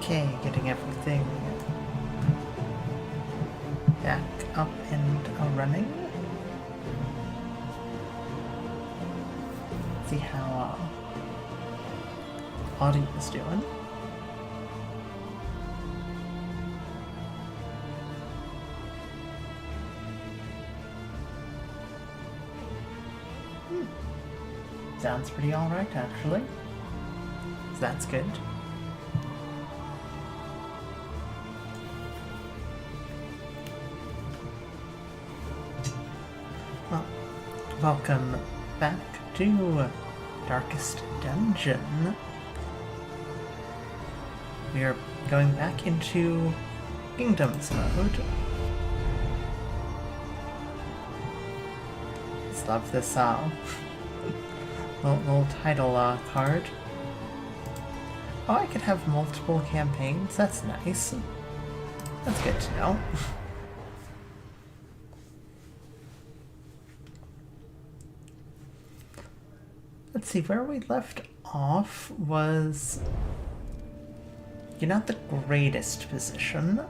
Okay, getting everything back up and running. See how audio is doing. Sounds pretty alright, actually. So that's good. Well, welcome back to Darkest Dungeon. We are going back into Kingdoms mode. Just love this little title card. Oh, I could have multiple campaigns. That's nice. That's good to know. Let's see, where we left off was... You're not the greatest position.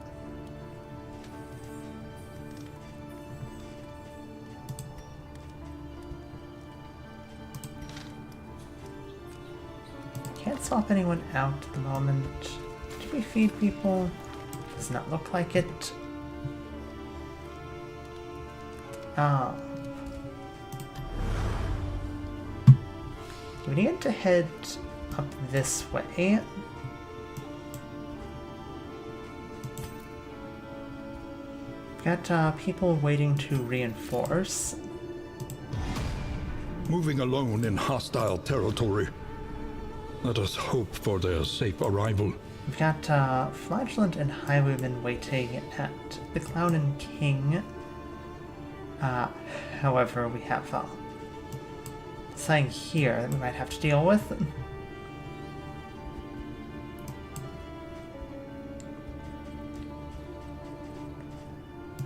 Can't swap anyone out at the moment. Did we feed people? Does not look like it. We need to head up this way. We've got people waiting to reinforce. Moving alone in hostile territory. Let us hope for their safe arrival. We've got Flagellant and Highwayman waiting at the Clown and King. However, we have something here that we might have to deal with.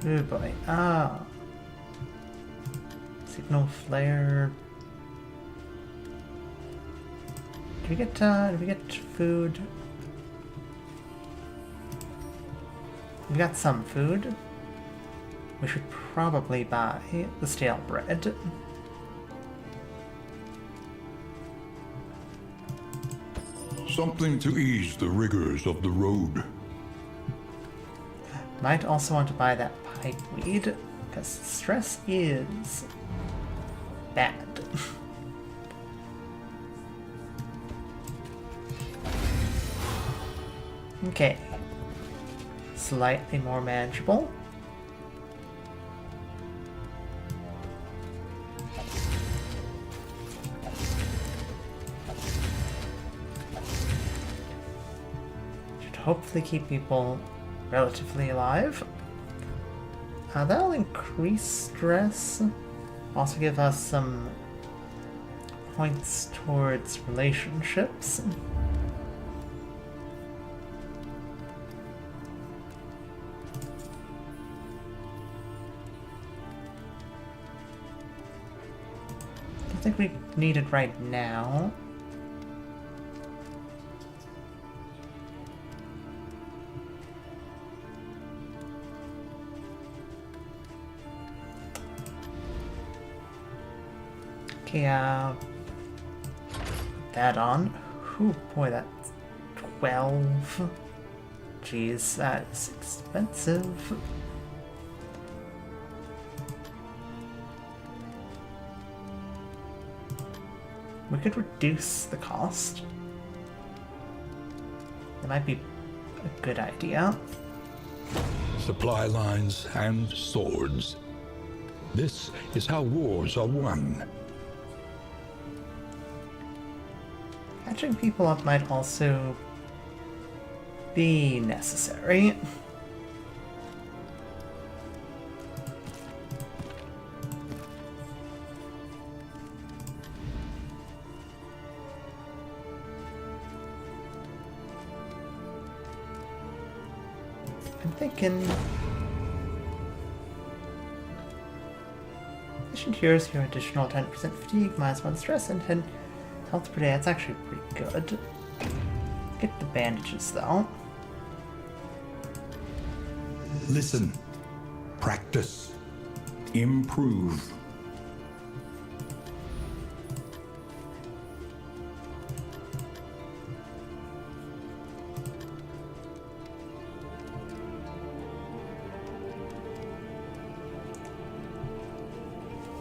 Oh boy. Signal flare. Did we get food? We got some food. We should probably buy the stale bread. Something to ease the rigors of the road. Might also want to buy that pipeweed, because stress is bad. Okay. Slightly more manageable. Should hopefully keep people relatively alive. That'll increase stress. Also give us some points towards relationships. I think we need it right now. Okay, put that on. Ooh, boy, that's 12. Jeez, that is expensive. We could reduce the cost. That might be a good idea. Supply lines and swords. This is how wars are won. Catching people up might also be necessary. I'm thinking... Addition to yours, your additional 10% fatigue, -1 stress, and 10 health per day. That's actually pretty good. Get the bandages, though. Listen. Practice. Improve.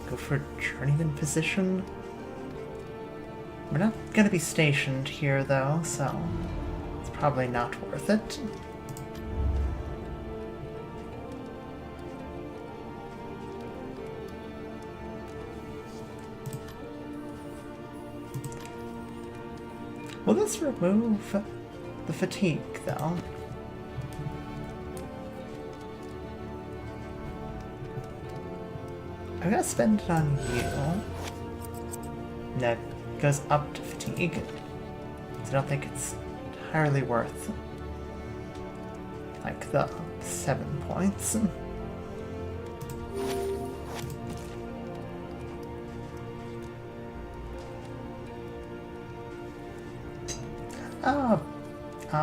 Go for journeyman position. We're not gonna be stationed here though, so it's probably not worth it. Will this remove the fatigue though? I'm gonna spend it on you. That goes up to fatigue. So I don't think it's entirely worth like the 7 points.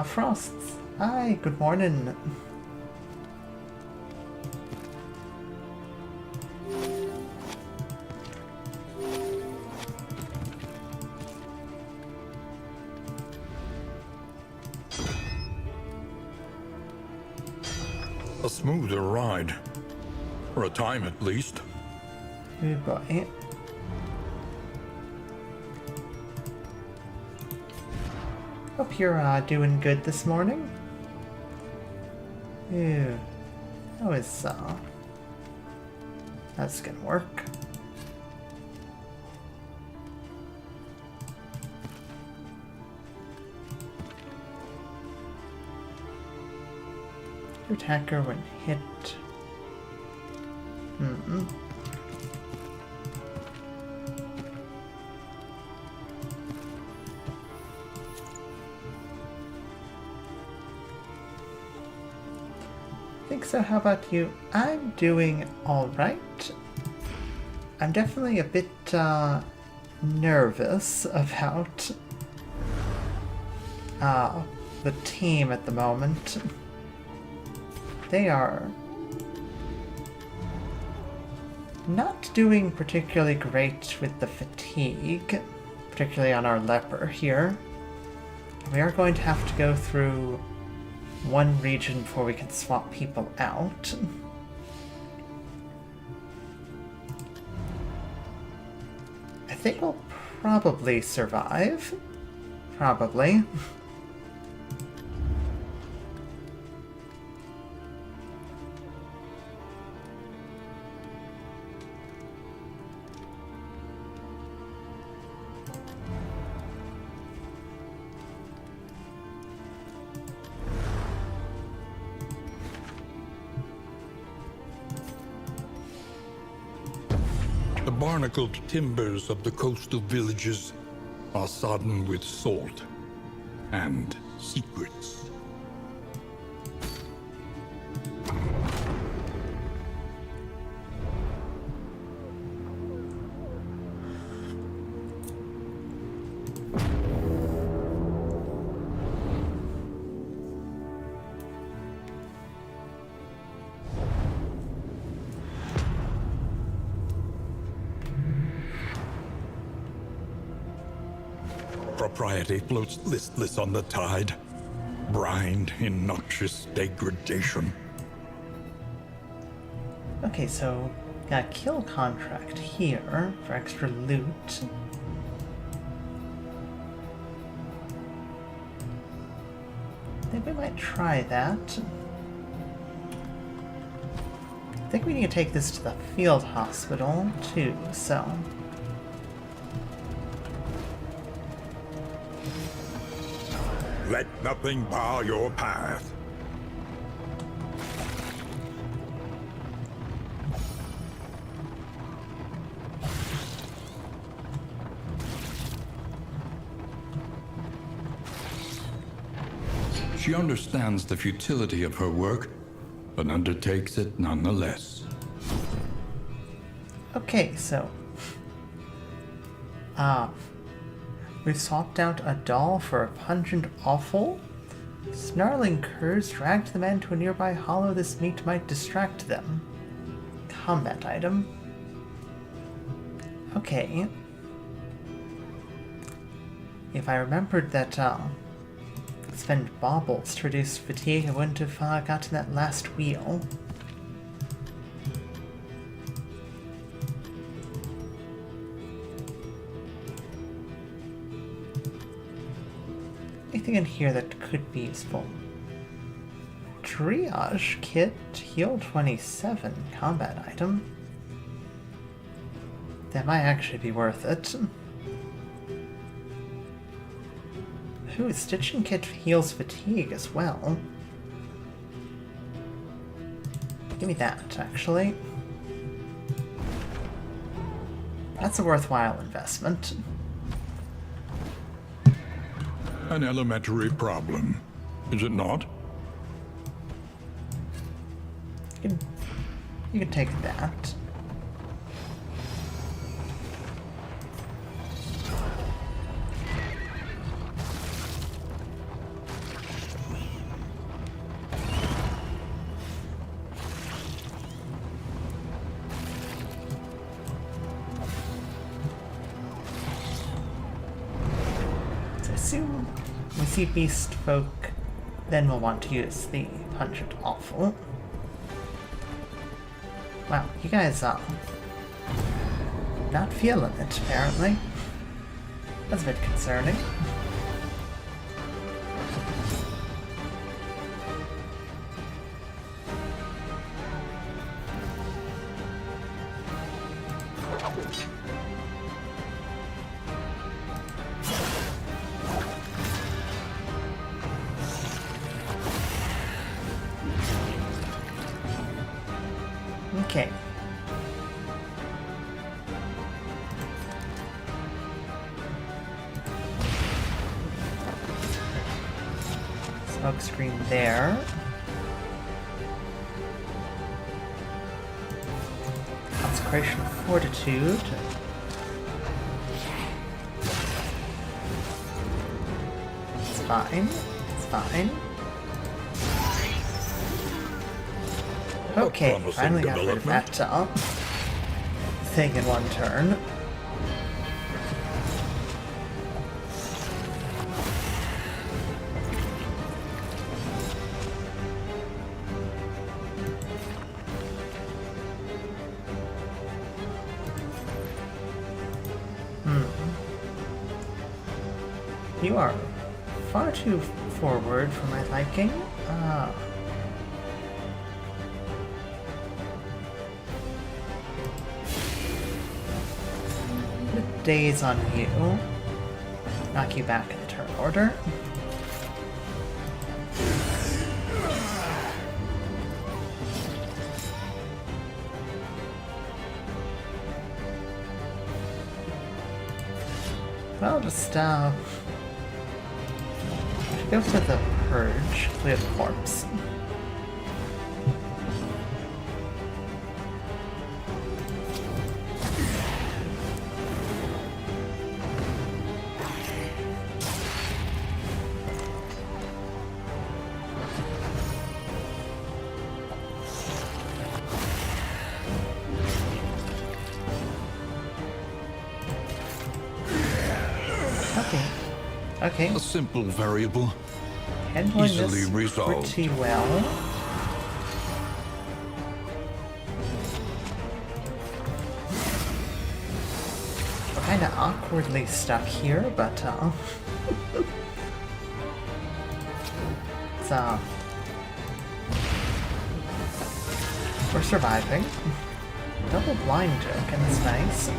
Frosts. Hi, good morning. A smoother ride. For a time at least. Good boy. Hope you're doing good this morning. Ew. How is that's gonna work. Your attacker when hit. So how about you? I'm doing alright. I'm definitely a bit nervous about the team at the moment. They are not doing particularly great with the fatigue, particularly on our leper here. We are going to have to go through one region before we can swap people out. I think we'll probably survive. Probably. The barnacled timbers of the coastal villages are sodden with salt and secrets. Propriety floats listless on the tide, brined in noxious degradation. Okay, so got a kill contract here for extra loot. I think we might try that. I think we need to take this to the field hospital too, so. Let nothing bar your path. She understands the futility of her work, but undertakes it nonetheless. Okay, so we've swapped out a doll for a pungent offal. Snarling curs dragged the men to a nearby hollow. This meat might distract them. Combat item. Okay. If I remembered that, spend baubles to reduce fatigue, I wouldn't have gotten that last wheel. Anything in here that could be useful? Triage kit, heal 27, combat item. That might actually be worth it. Ooh, stitching kit heals fatigue as well. Give me that, actually. That's a worthwhile investment. An elementary problem, is it not? You can take that. Assume we see beast folk, then we'll want to use the pungent awful. Wow, you guys are not feeling it, apparently. That's a bit concerning. Okay. Smoke screen there. Consecration of Fortitude. It's fine. It's fine. Okay, finally got rid of that thing in one turn. You are far too forward for my liking. Days on you. Knock you back in turn order. Well, just go for the purge, clear the corpse. Okay. A simple variable. Handling easily this resolved. pretty well. We're kind of awkwardly stuck here, but it's we're surviving. Double blind token is nice.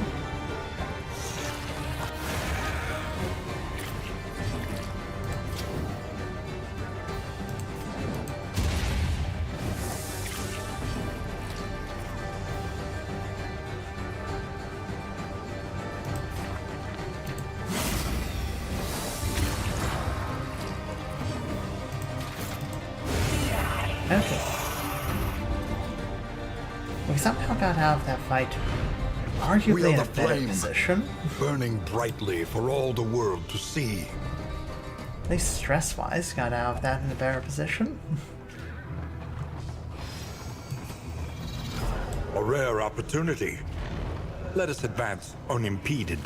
Okay. We somehow got out of that fight, We arguably are in a the better flame, position. burning brightly for all the world to see. At least stress-wise, got out of that in a better position. A rare opportunity. Let us advance unimpeded.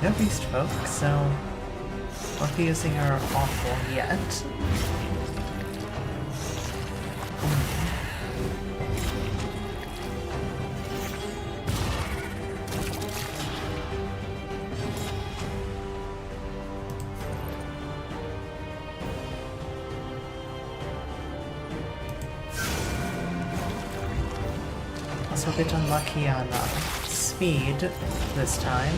No beast folk, so won't be using our awful yet. Also a bit unlucky on speed this time.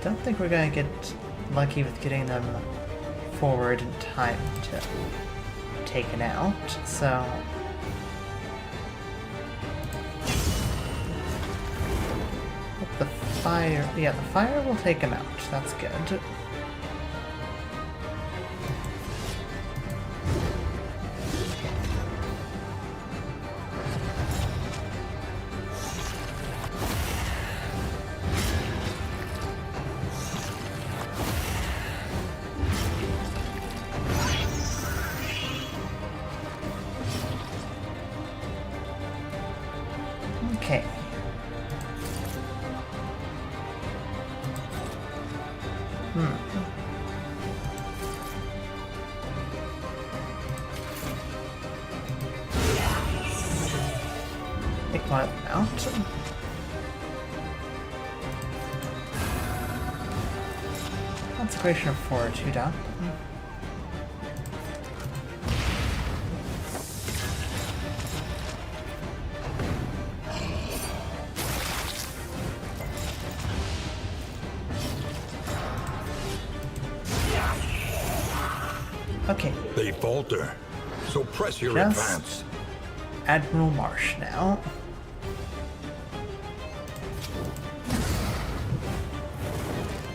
Don't think we're gonna get lucky with getting them forward in time to taken out, so the fire, yeah, the fire will take him out. That's good. Okay. Take one of them out. Consecration of Fortitude up. Okay. They falter, so press your Just advance. Admiral Marsh now.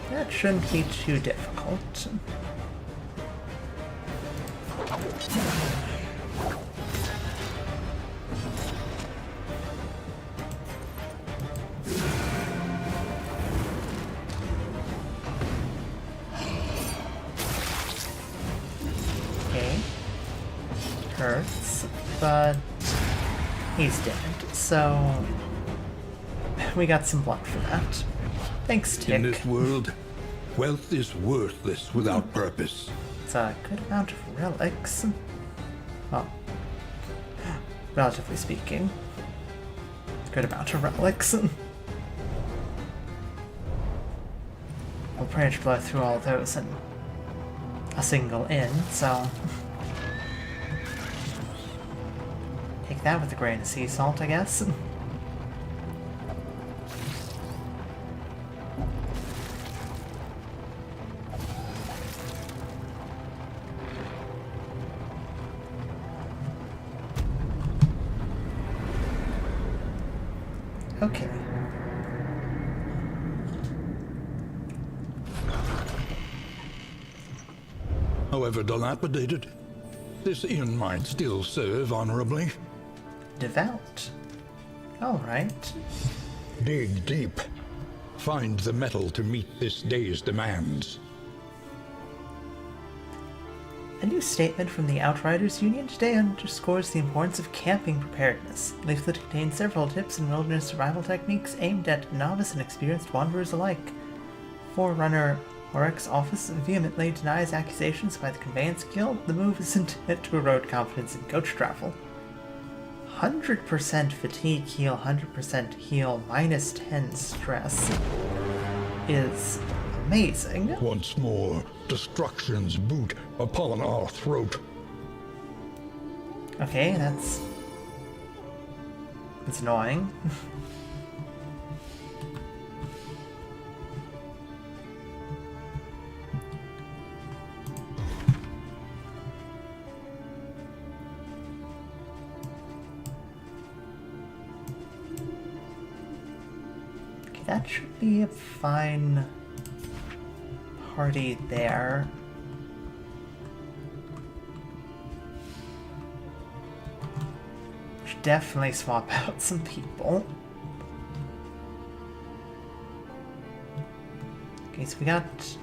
That shouldn't be too difficult. Okay. Hurts, but he's dead, so we got some blood for that. Thanks, Tick. In this world, wealth is worthless without purpose. It's a good amount of relics. Well, relatively speaking. Good amount of relics. We'll pretty much blow through all those in a single in, so take that with a grain of sea salt, I guess. Okay. However dilapidated, this inn might still serve honorably. Devout. Alright. Dig deep. Find the metal to meet this day's demands. A new statement from the Outriders Union today underscores the importance of camping preparedness. The leaflet contains several tips and wilderness survival techniques aimed at novice and experienced wanderers alike. Forerunner Oryx's office vehemently denies accusations by the Conveyance Guild. The move is intended to erode confidence in coach travel. 100% fatigue heal, 100% heal, minus 10 stress is amazing. Once more, destruction's boot upon our throat. Okay, that's annoying. that should be a fine party there. Should definitely swap out some people. Okay, so we got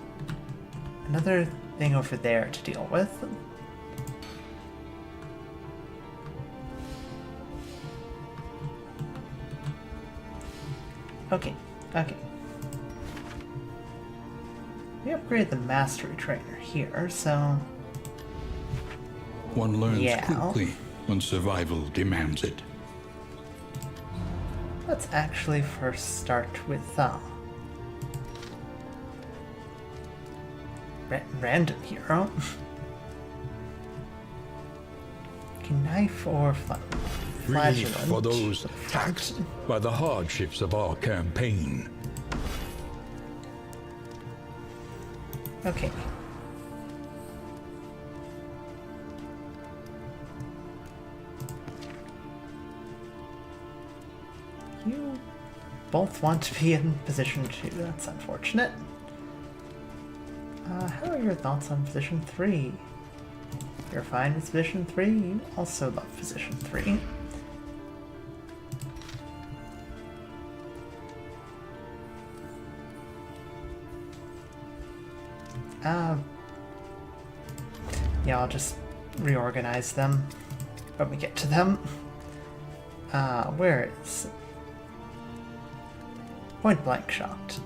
another thing over there to deal with. Okay, okay. We upgraded the mastery trainer here, so... One learns yeah. quickly when survival demands it. Let's actually first start with random hero. Okay, knife or Relief flagellant. for those taxed by the hardships of our campaign. Okay. You both want to be in position 2. That's unfortunate. How are your thoughts on position 3? You're fine with position 3? You also love position 3. Yeah, I'll just reorganize them when we get to them. Where is point blank shot?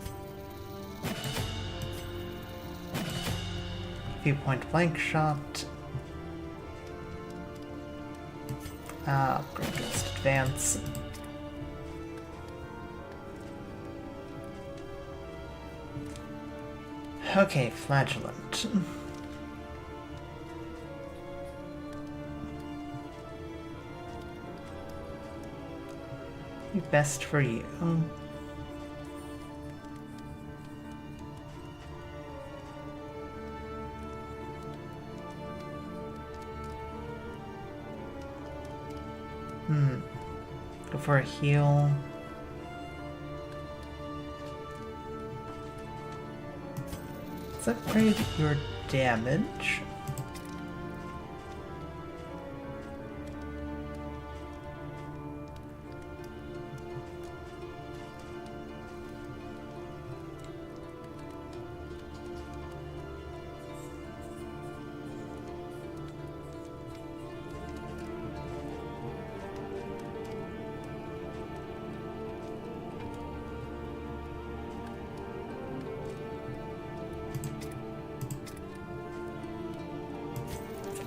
Point blank shot. Upgrade against advance. Okay, flagellant. Be best for you. Go for a heal. Let's upgrade your damage.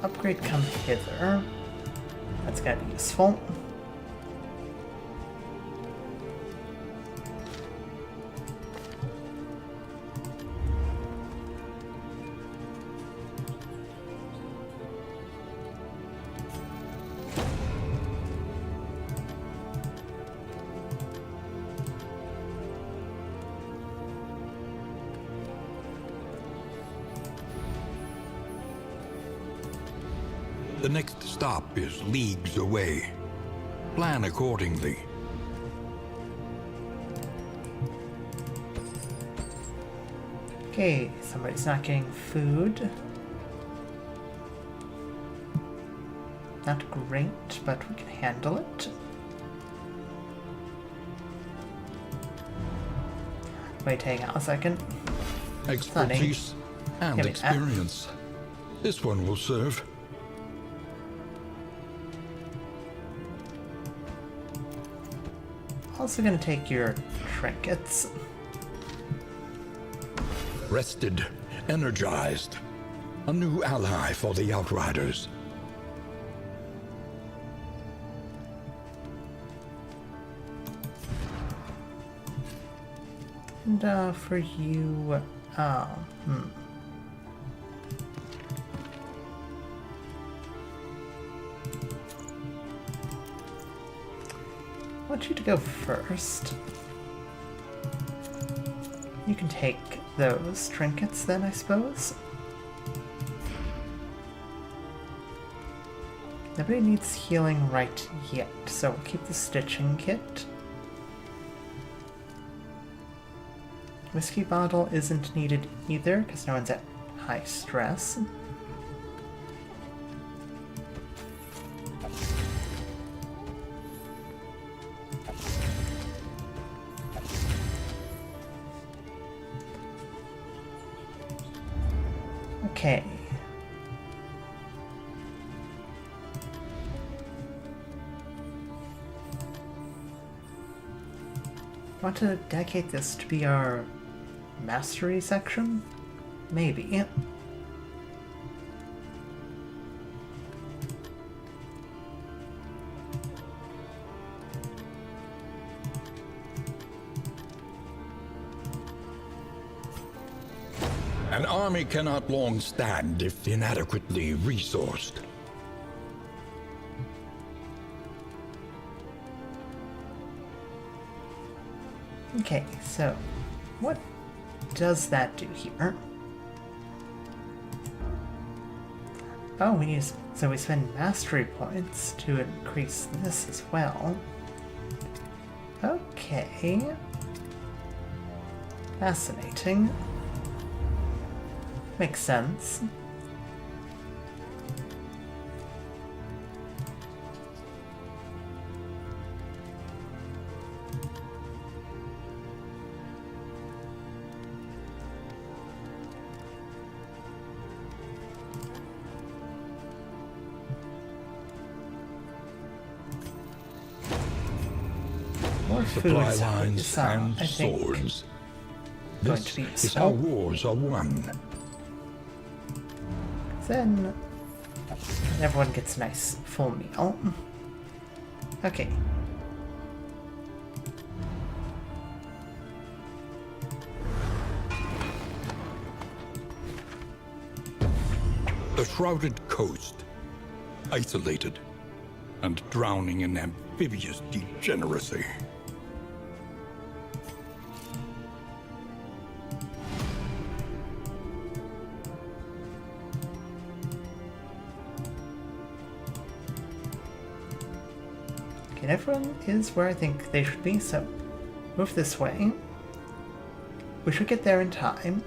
Upgrade come hither. That's gotta be useful. The next stop is leagues away. Plan accordingly. Okay, somebody's not getting food. Not great, but we can handle it. Wait, hang on a second. Expertise and Give me that. experience. This one will serve. Also gonna take your trinkets. Rested, energized. A new ally for the Outriders. And for you, I want you to go first. You can take those trinkets then, I suppose. Nobody needs healing right yet, so we'll keep the stitching kit. Whiskey bottle isn't needed either, because no one's at high stress. Okay. Want to dedicate this to be our mastery section? Maybe. An army cannot long stand if inadequately resourced. Okay, so what does that do here? Oh, so we spend mastery points to increase this as well. Okay. Fascinating. Makes sense. More Supply food lines and I think swords. going This to be is how wars are won. Then everyone gets a nice full meal. Okay. The shrouded coast, isolated and drowning in amphibious degeneracy. Okay, everyone is where I think they should be, so move this way. We should get there in time.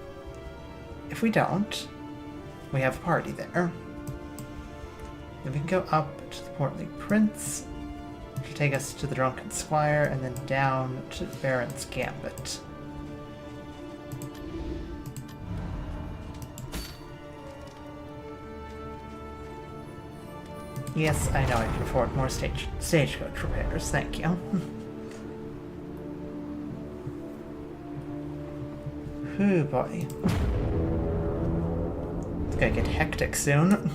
If we don't, we have a party there. Then we can go up to the Portly Prince, which will take us to the Drunken Squire, and then down to Baron's Gambit. Yes, I know I can afford more stagecoach repairs, thank you. Ooh boy. It's gonna get hectic soon.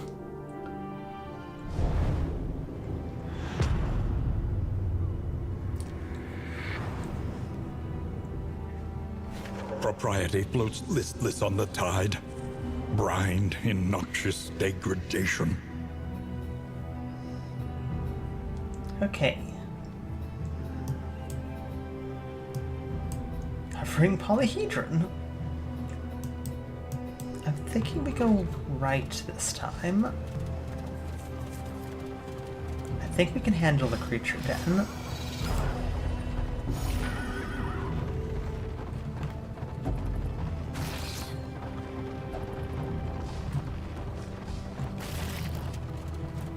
Propriety floats listless on the tide, brined in noxious degradation. Okay. Covering polyhedron. I'm thinking we go right this time. I think we can handle the creature den.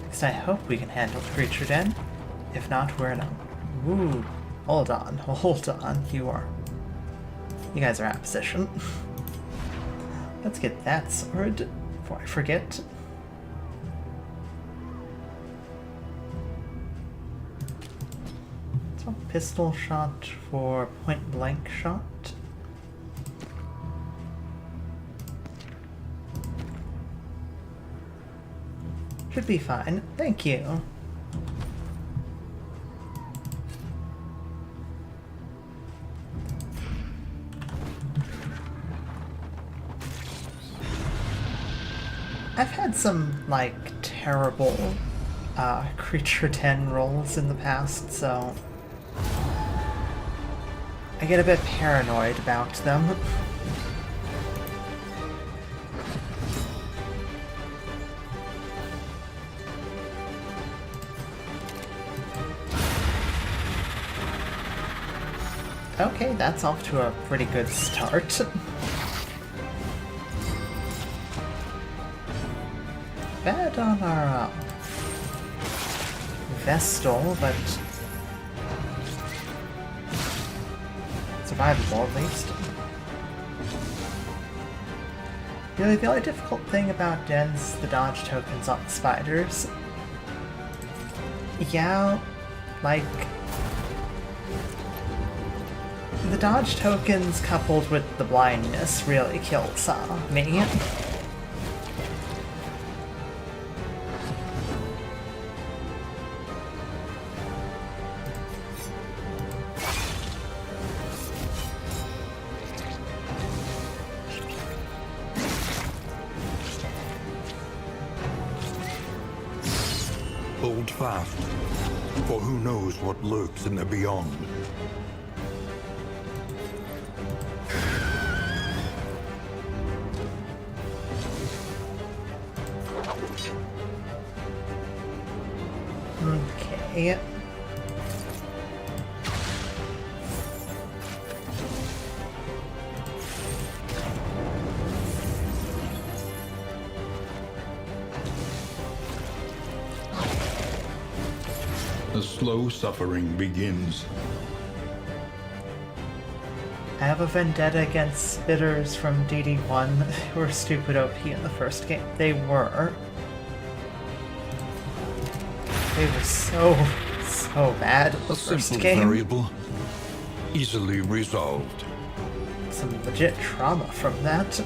Because I hope we can handle the creature den. If not, we're in a... Ooh. Hold on. Hold on. You guys are out of position. Let's get that sword before I forget. So pistol shot for point blank shot. Should be fine. Thank you. I've had some, like, terrible creature den rolls in the past, so I get a bit paranoid about them. Okay, that's off to a pretty good start. Bad on our Vestal, but survivable at least. Really, the only difficult thing about Den's the dodge tokens on spiders. Yeah, like, the dodge tokens coupled with the blindness really kills me. Hold fast, for who knows what lurks in the beyond. Okay. The slow suffering begins. I have a vendetta against spitters from DD1 who were stupid OP in the first game. They were. They were so bad in the A first simple game. variable, easily resolved. Some legit trauma from that.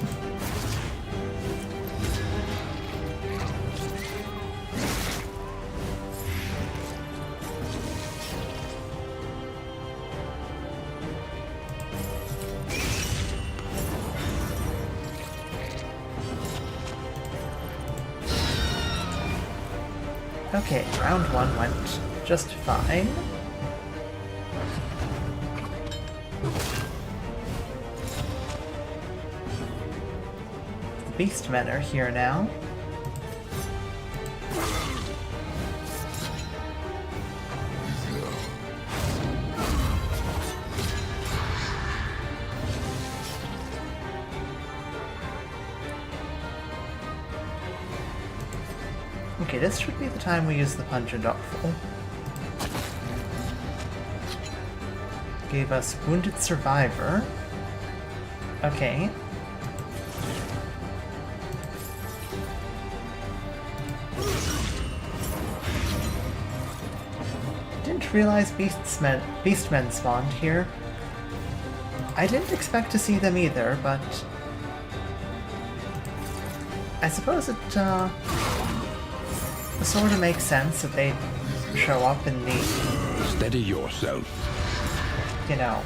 Okay, round one went just fine. The Beastmen are here now. Okay, this should be the time we use the Pungent Awful. Gave us Wounded Survivor. Okay. Didn't realize Beastmen spawned here. I didn't expect to see them either, but I suppose it sort of makes sense that they'd show up in the, Steady yourself. you know,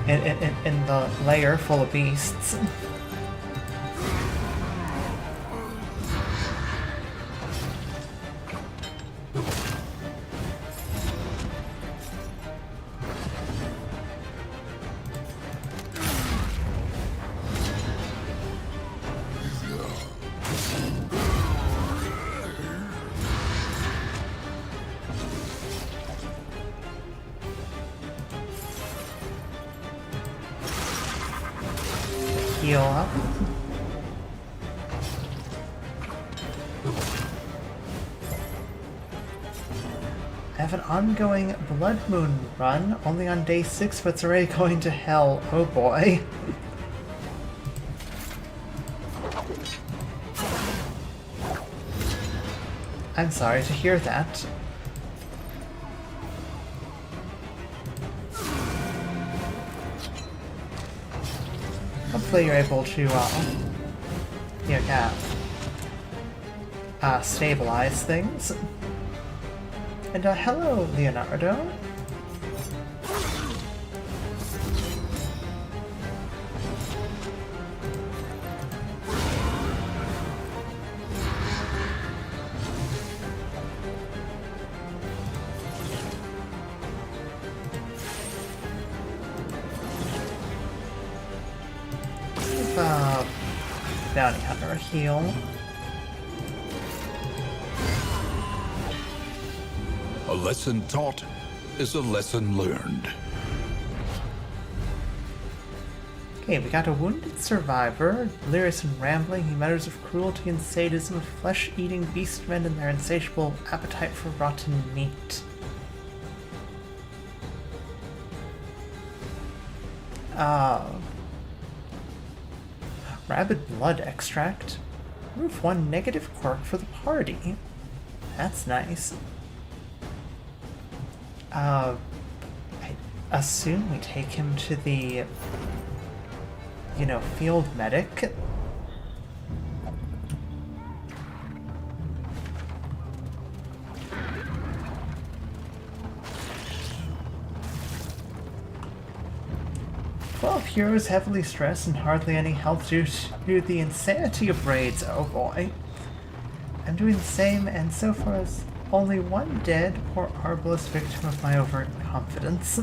in the lair full of beasts. Heal up. I have an ongoing Blood Moon run, only on day 6, but it's already going to hell. Oh boy. I'm sorry to hear that. Hopefully you're able to, stabilize things. And, hello, Leonardo. Bounty Hunter heal. A lesson taught is a lesson learned. Okay, we got a wounded survivor, delirious and rambling. He mutters of cruelty and sadism, flesh-eating beastmen and their insatiable appetite for rotten meat. Rabid blood extract. Remove one negative quirk for the party. That's nice. I assume we take him to the, field medic. Heroes heavily stressed and hardly any health due to the insanity of raids. Oh boy. I'm doing the same, and so far as only one dead, poor arbalist victim of my overconfidence.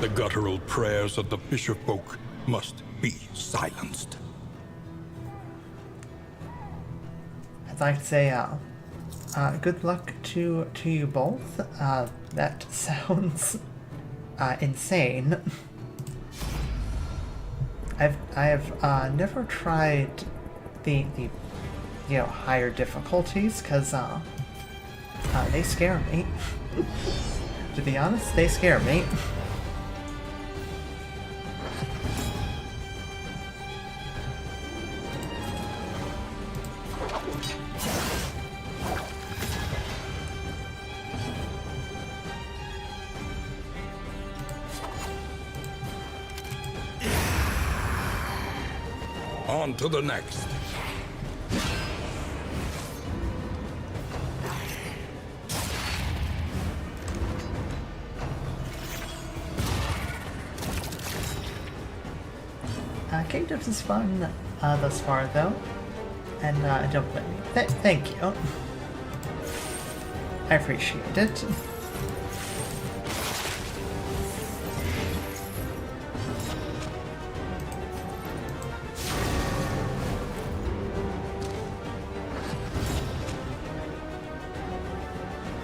The guttural prayers of the fisherfolk must be silenced. I'd like to say, good luck to you both. That sounds insane. I have never tried the higher difficulties because they scare me. To be honest, they scare me. On to the next. Kingdoms is fun thus far, though, and don't blame me. Thank you. I appreciate it.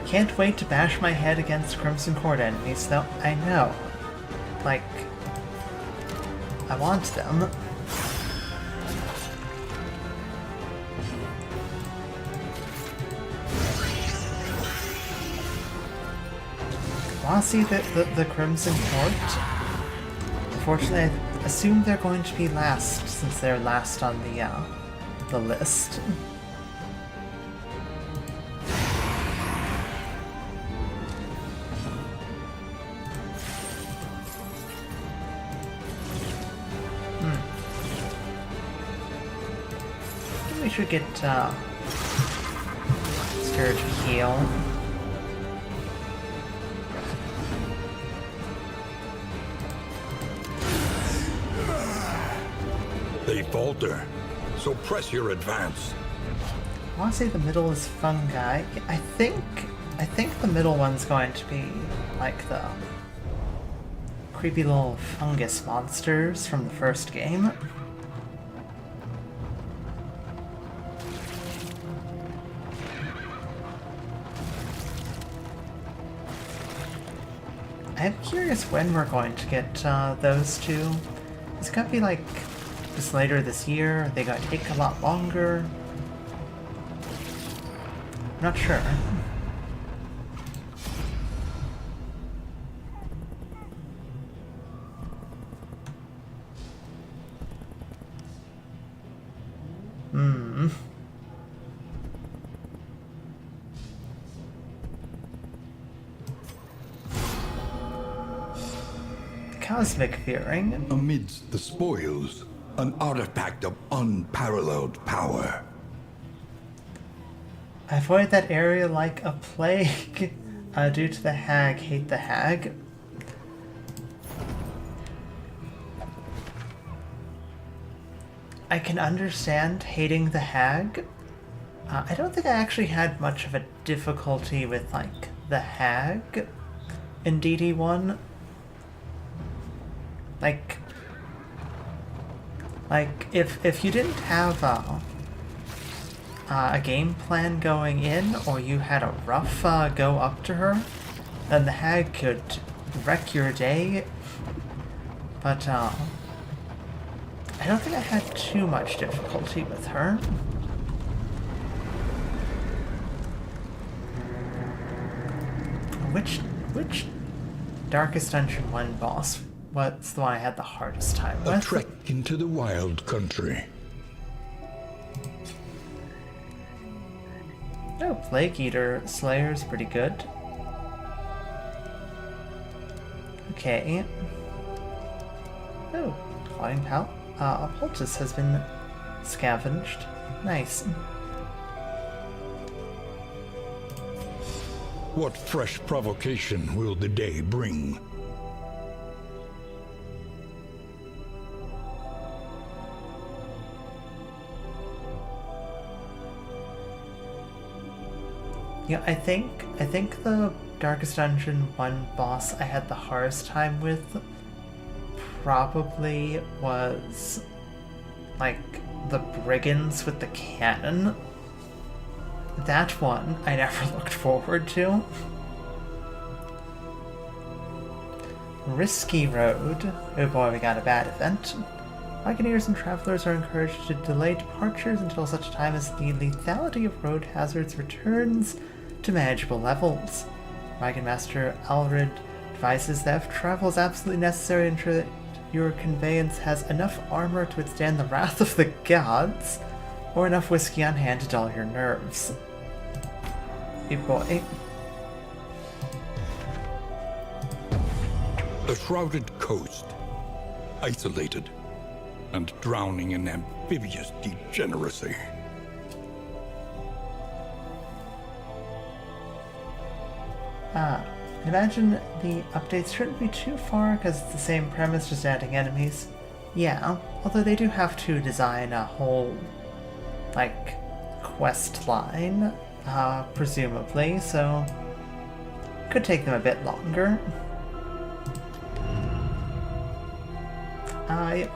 Can't wait to bash my head against Crimson Court enemies, though. I know. Like, I want them. Want to see the Crimson Court? Unfortunately, I assume they're going to be last, since they're last on the list. We should get Scourge heal. They falter, so press your advance. I want to say the middle is fungi. I think the middle one's going to be like the creepy little fungus monsters from the first game. I'm curious when we're going to get those two. It's gonna be like just later this year. Are they gonna take a lot longer? Not sure. Cosmic veering. Amidst the spoils, an artifact of unparalleled power. I avoid that area like a plague due to the hag. Hate the hag. I can understand hating the hag. I don't think I actually had much of a difficulty with like the hag in DD1. Like if you didn't have a game plan going in, or you had a rough go up to her, then the hag could wreck your day But, I don't think I had too much difficulty with her. Which Darkest Dungeon 1 boss was the one I had the hardest time with? A trek into the wild country. Oh, Plague Eater Slayer's pretty good. Okay. Oh, Flying Poultice has been scavenged. Nice. What fresh provocation will the day bring? Yeah, I think the Darkest Dungeon 1 boss I had the hardest time with probably was like the brigands with the cannon. That one I never looked forward to. Risky Road. Oh boy, we got a bad event. Wagoneers and travelers are encouraged to delay departures until such time as the lethality of road hazards returns to manageable levels. Wagon Master Alred advises that if travel is absolutely necessary, ensure that your conveyance has enough armor to withstand the wrath of the gods, or enough whiskey on hand to dull your nerves. Hey boy. A shrouded coast, isolated, and drowning in amphibious degeneracy. I imagine the updates shouldn't be too far because it's the same premise, just adding enemies. Yeah, although they do have to design a whole, like, quest line, presumably, so could take them a bit longer.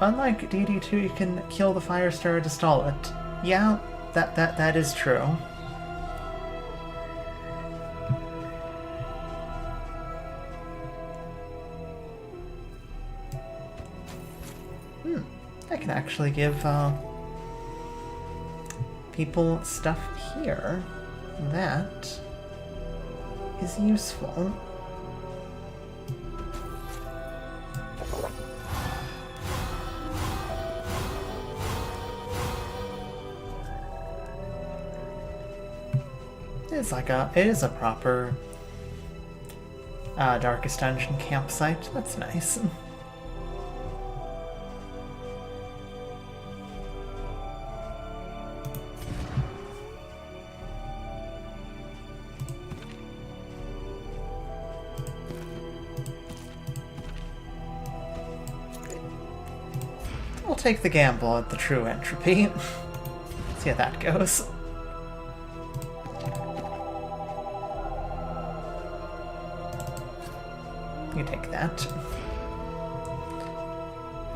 Unlike DD2, you can kill the Firestar to stall it. Yeah, that is true. I can actually give people stuff here that is useful. It is a proper Darkest Dungeon campsite. That's nice. We'll take the gamble at the true entropy. See how that goes. You take that.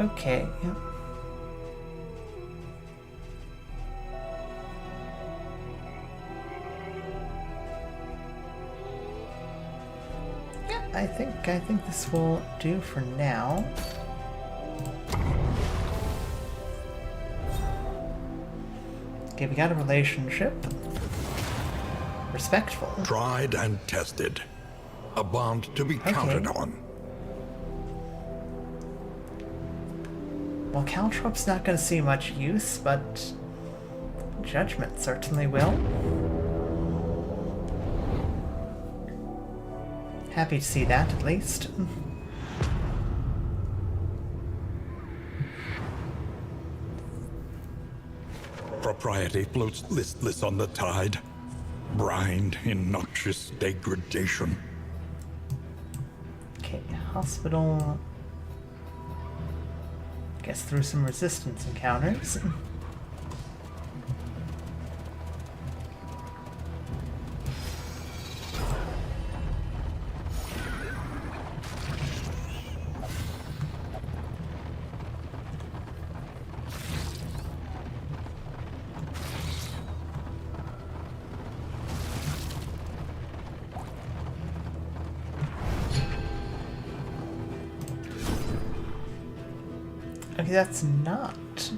Okay. Yeah, I think this will do for now. Okay, we got a relationship. Respectful. Tried and tested. A bond to be counted on. Well, Caltrop's not going to see much use, but Judgment certainly will. Happy to see that, at least. Propriety floats listless on the tide, brined in noxious degradation. Okay, hospital. Guess through some resistance encounters. Okay, that's not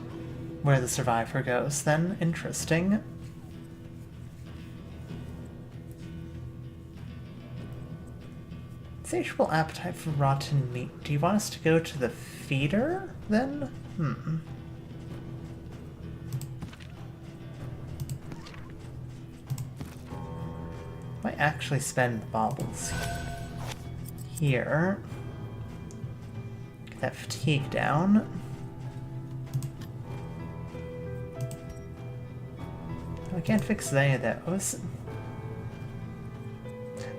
where the survivor goes then. Interesting. Insatiable appetite for rotten meat. Do you want us to go to the feeder then? Might actually spend baubles here. Get that fatigue down. We can't fix any of those.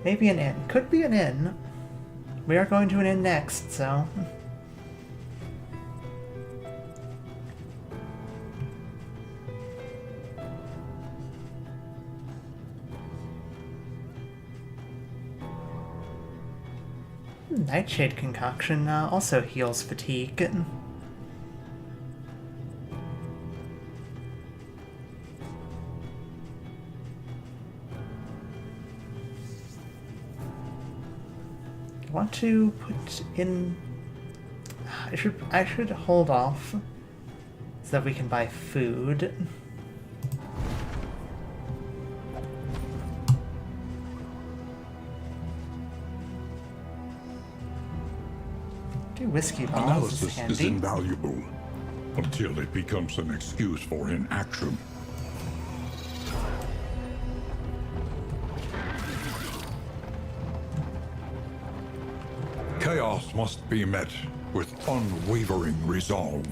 Maybe an inn. Could be an inn. We are going to an inn next, so... Nightshade concoction also heals fatigue. I want to put in... I should hold off so that we can buy food. Whiskey balls Analysis is is invaluable until it becomes an excuse for inaction. Chaos must be met with unwavering resolve.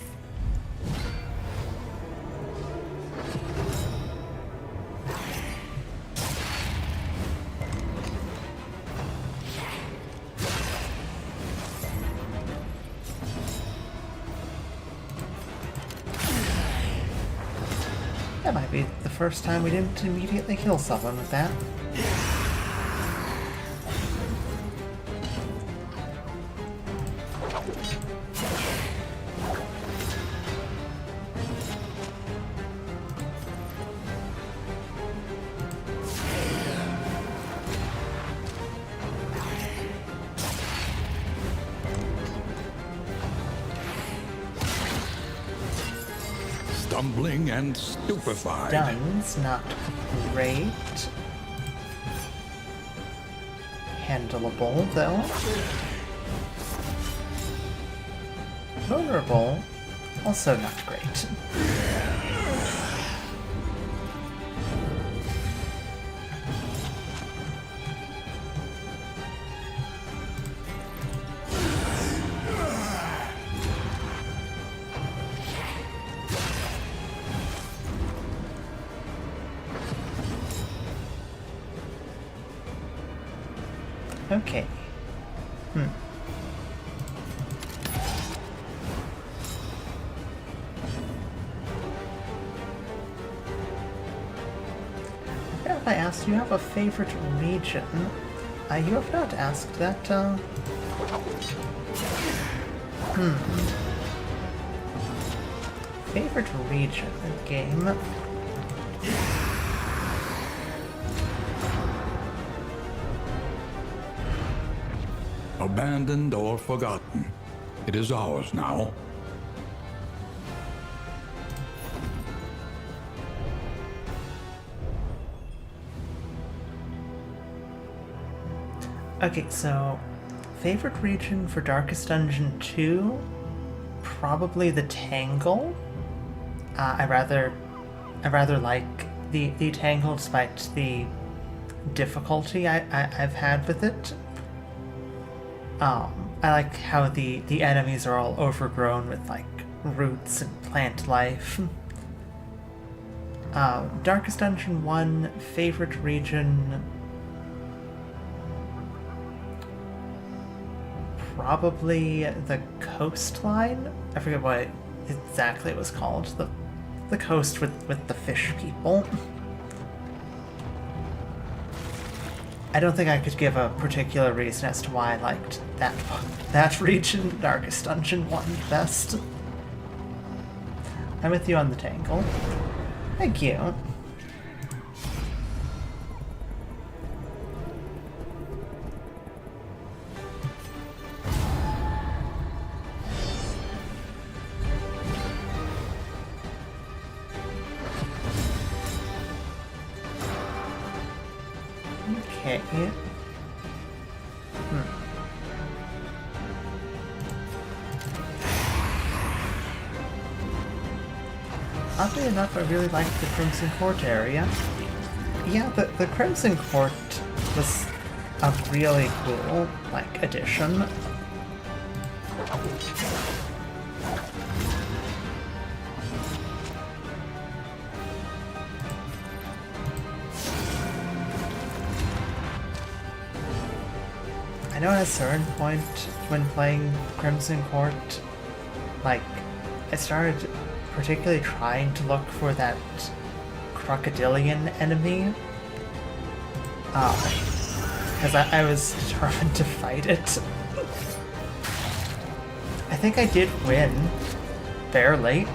That might be the first time we didn't immediately kill someone with that. Stumbling and stupefied. Stuns, not great. Handleable, though. Vulnerable, also not great. Okay. If I asked, do you have a favorite region? You have not asked that, Favorite region in the game? Abandoned or forgotten. It is ours now. Okay, so favorite region for Darkest Dungeon 2? Probably the Tangle. I rather like the Tangle despite the difficulty I've had with it. I like how the enemies are all overgrown with like roots and plant life. Darkest Dungeon 1, favorite region, probably the coastline. I forget what exactly it was called. The coast with the fish people. I don't think I could give a particular reason as to why I liked that region, Darkest Dungeon 1, best. I'm with you on the Tangle. Thank you. Okay. Oddly enough, I really like the Crimson Court area. Yeah, the Crimson Court was a really cool, like, addition. I know at a certain point when playing Crimson Court, like, I started particularly trying to look for that crocodilian enemy. Because I was determined to fight it. I think I did win. Barely.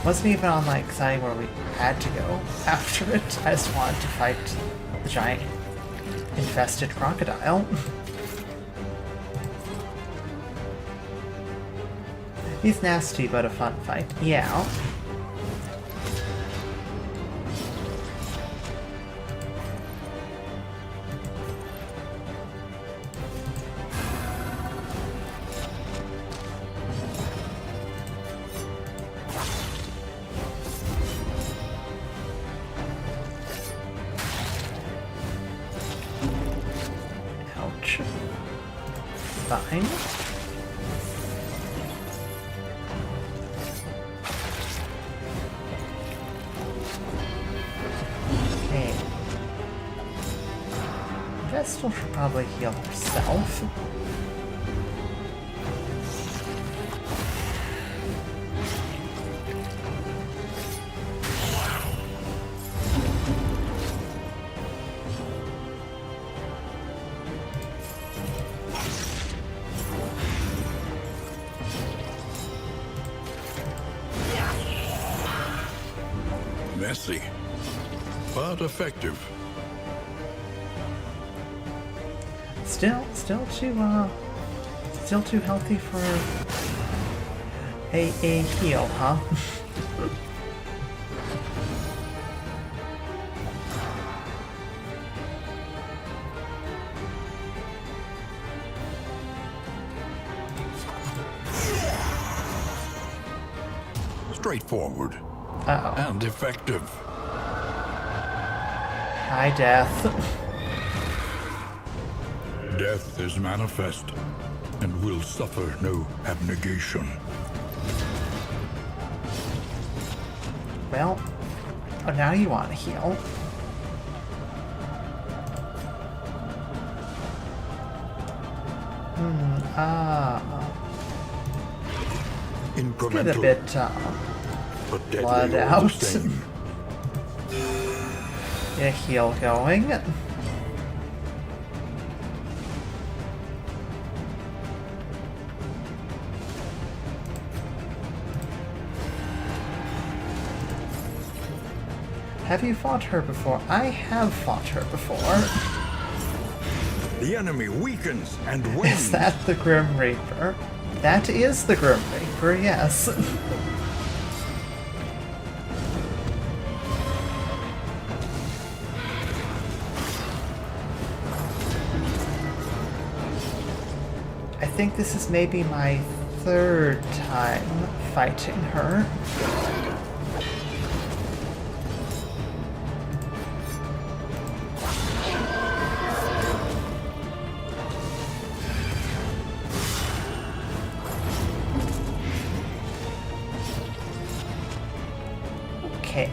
Wasn't even on, like, something where we had to go after it. I just wanted to fight the giant infested crocodile. He's nasty, but a fun fight. Yeah. Ouch. Fine. Vestal should probably heal herself. Messy, but effective. Still too healthy for a heal, huh? Straightforward. Uh-oh. And effective. Hi, Death. Death is manifest, and will suffer no abnegation. Well, oh, now you want to heal. Incremental, Get a bit but deadly blood all the out. same. Get a heal going. Have you fought her before? I have fought her before. The enemy weakens and wins. Is that the Grim Reaper? That is the Grim Reaper, yes. I think this is maybe my third time fighting her. Okay.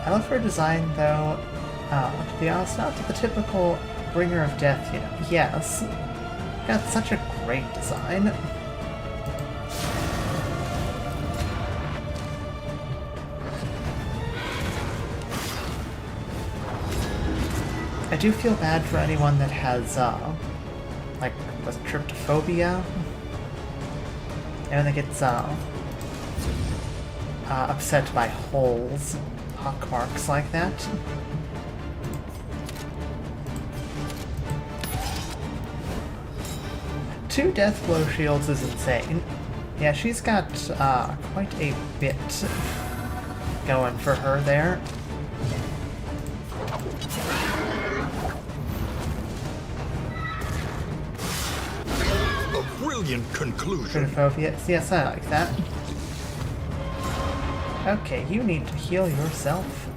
I love her design, though. To be honest, not the typical bringer of death, you know. Yes. Got such a great design. I do feel bad for anyone that has, like, was tryptophobia. And that gets, upset by holes, pockmarks like that. Two death blow shields is insane. Yeah, she's got quite a bit going for her there. A brilliant conclusion. Yes, I like that. Okay, you need to heal yourself.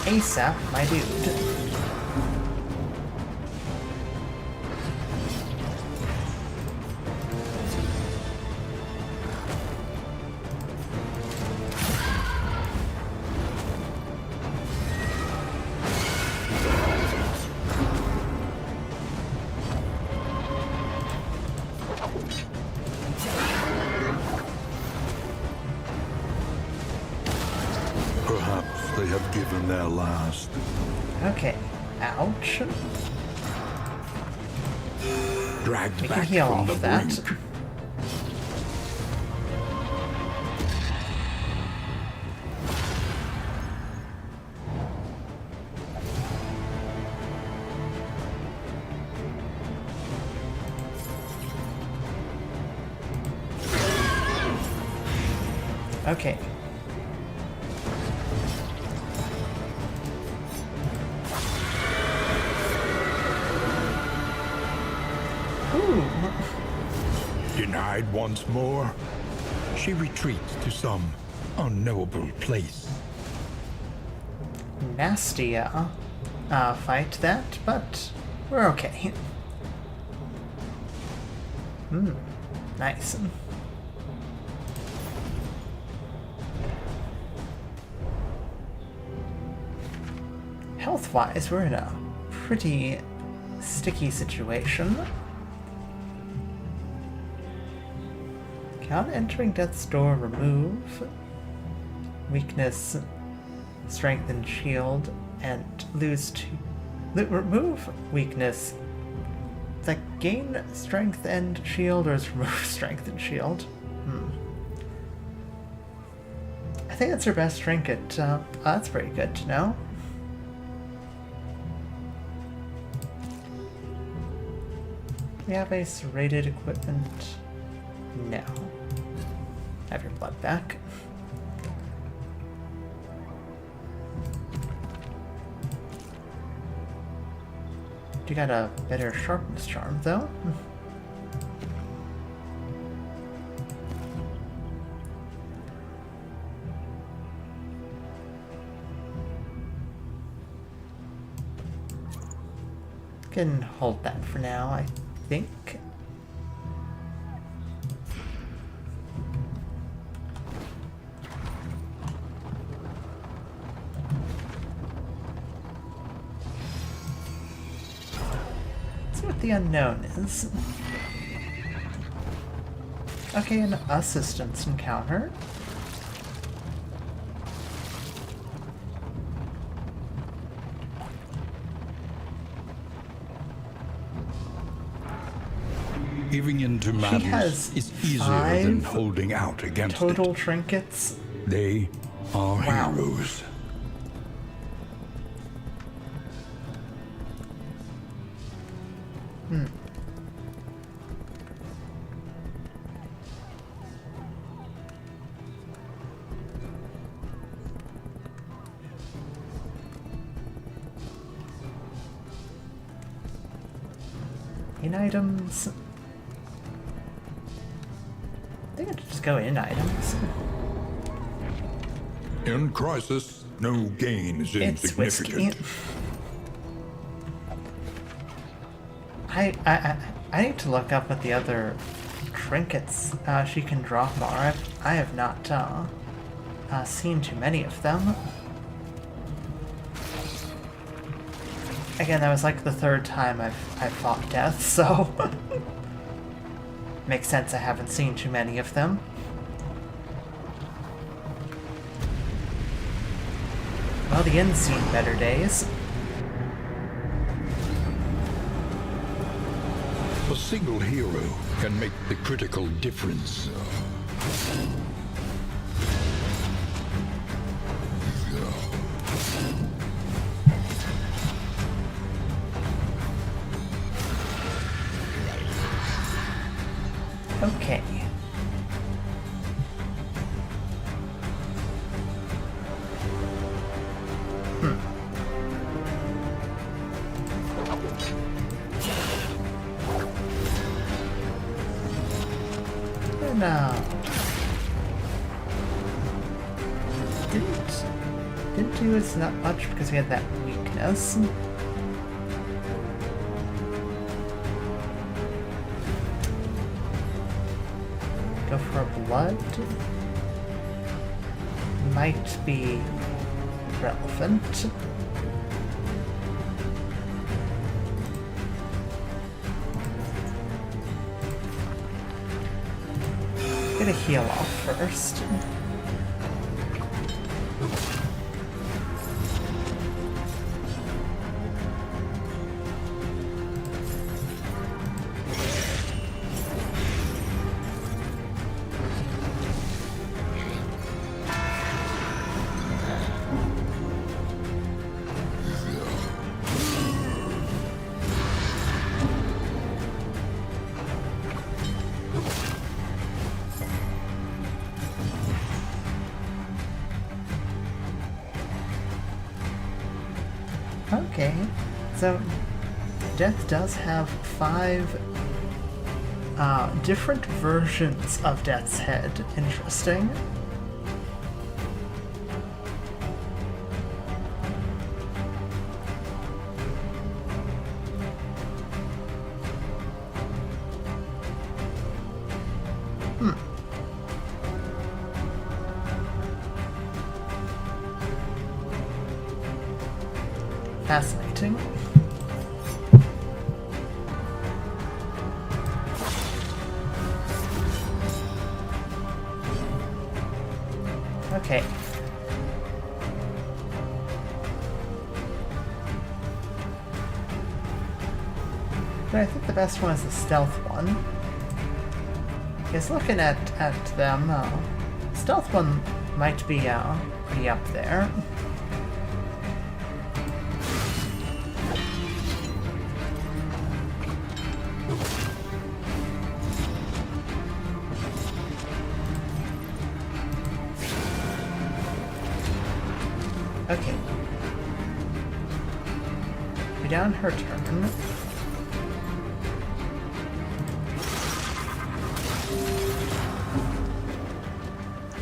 ASAP, my dude. Perhaps they have given their last. Okay, ouch. Dragged We can back heal from off the that. brink. Okay. Ooh. Denied once more, she retreats to some unknowable place. Nasty, fight that, but we're okay. Nice. Health-wise, we're in a pretty sticky situation. Count entering death's door, remove weakness, strength and shield, and lose two. Remove weakness. Is that gain strength and shield, or is remove strength and shield? I think that's her best trinket. That's pretty good to know. We have a serrated equipment. No. Have your blood back. You got a better sharpness charm, though. Can hold that for now, I think. Let's see what the unknown is. Okay, an assistance encounter. Giving in to She madness has is easier than holding out against total it. trinkets. They are Wow. heroes. In items. I think I should just go in items. In crisis, no gain is It's whiskey. insignificant. I need to look up what the other trinkets she can drop are. I have not seen too many of them. Again, that was like the third time I've fought death, so makes sense I haven't seen too many of them. Well, the inn's seen better days. A single hero can make the critical difference. Okay. Poison didn't do as not much because we had that weakness. Go for a blood. Might be relevant. Gonna heal off first. Okay, so Death does have 5 different versions of Death's Head. Interesting. Fascinating. Okay. But I think the best one is the stealth one. Because looking at them, stealth one might be up there. Okay. Be down her turn.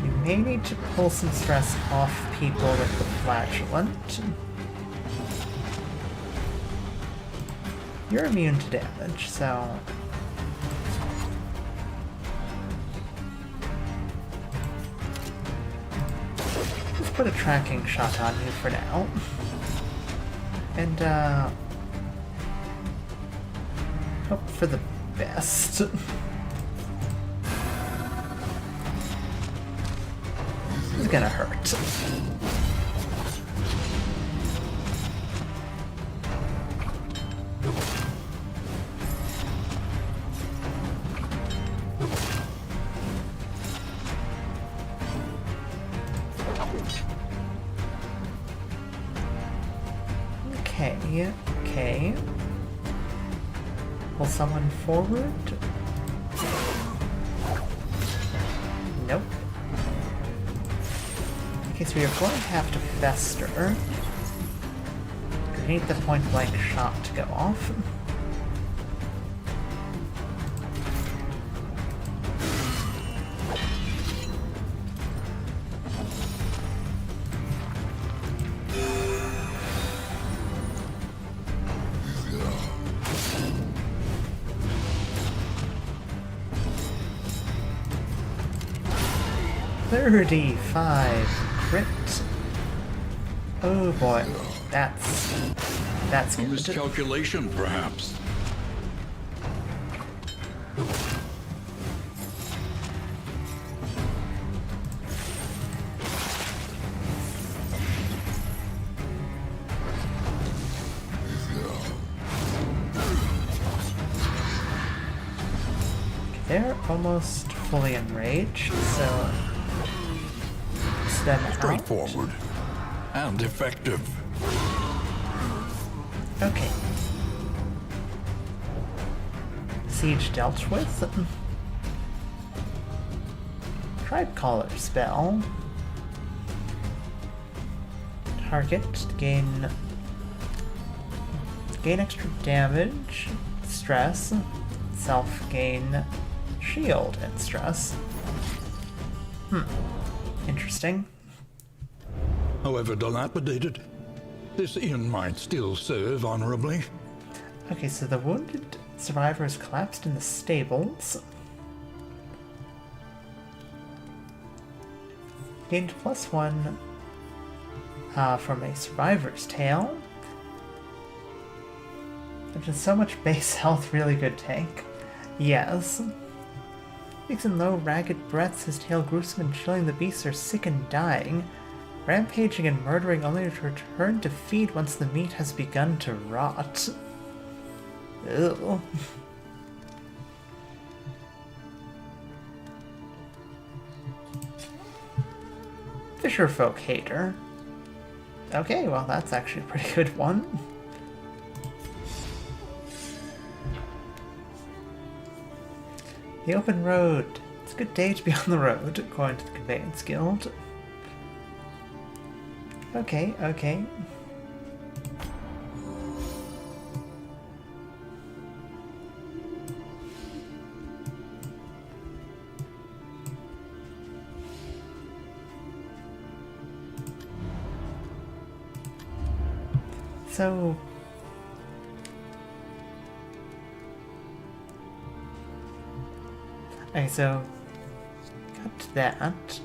You may need to pull some stress off people with the flatulent. You're immune to damage, so... put a tracking shot on you for now. And, hope for the best. This is gonna hurt. Okay. Pull someone forward? Nope. Okay, so we are going to have to fester. We need the point blank shot to go off. $35 crit. Oh boy, that's good. Miscalculation, perhaps. They're almost fully enraged, so them straightforward and effective. Okay. Siege dealt with. Tribe Caller spell. Target gain extra damage, stress, self gain shield and stress. Interesting. However dilapidated, this inn might still serve honorably. Okay, so the wounded survivors collapsed in the stables. Gained +1 from a survivor's tale. Which is so much base health, really good tank. Yes. Speaks in low, ragged breaths, his tail gruesome and chilling. The beasts are sick and dying, rampaging and murdering only to return to feed once the meat has begun to rot. Ew. Fisherfolk hater. Okay, well that's actually a pretty good one. The open road. It's a good day to be on the road, according to the Conveyance Guild. Okay, okay. So... okay, so... got that.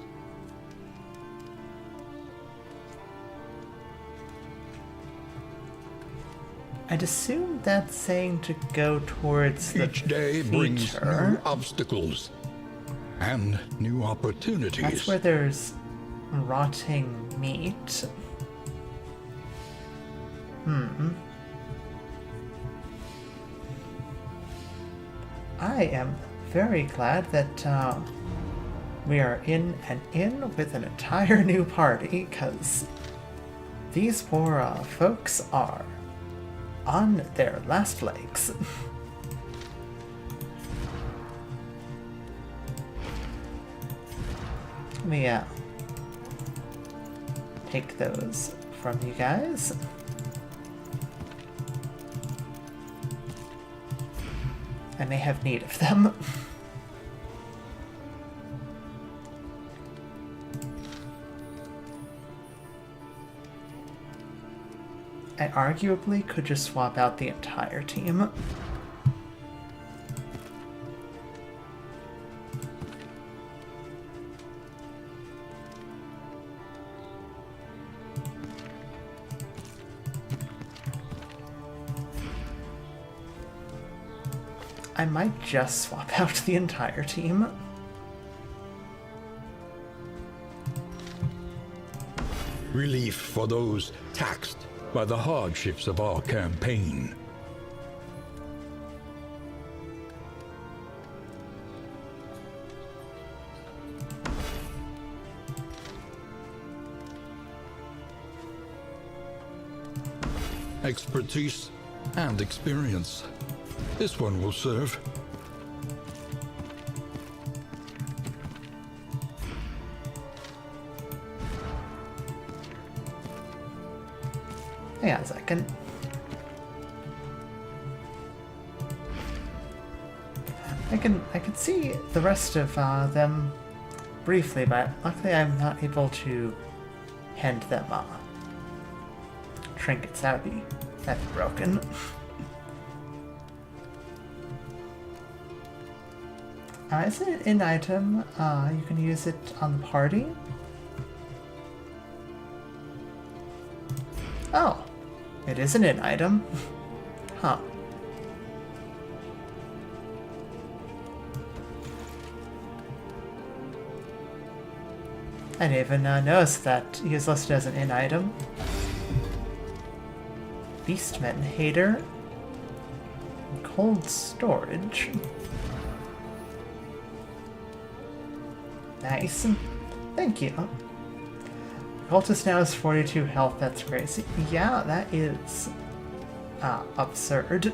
I'd assume that's saying to go towards the Each day brings new obstacles and new opportunities. That's where there's rotting meat. I am very glad that we are in an inn with an entire new party, because these poor folks are on their last legs. Let me take those from you guys. I may have need of them. I arguably could just swap out the entire team. I might just swap out the entire team. Relief for those taxed by the hardships of our campaign. Expertise and experience. This one will serve. Hang on a second. I can see the rest of them briefly, but luckily I'm not able to hand them trinkets. That'd be broken. Is it an item? You can use it on the party. Oh, it isn't an item. Huh. I didn't even notice that he is listed as an in item. Beastmen hater. Cold storage. Nice. Thank you. Cultist now has 42 health, that's crazy. Yeah, that is absurd.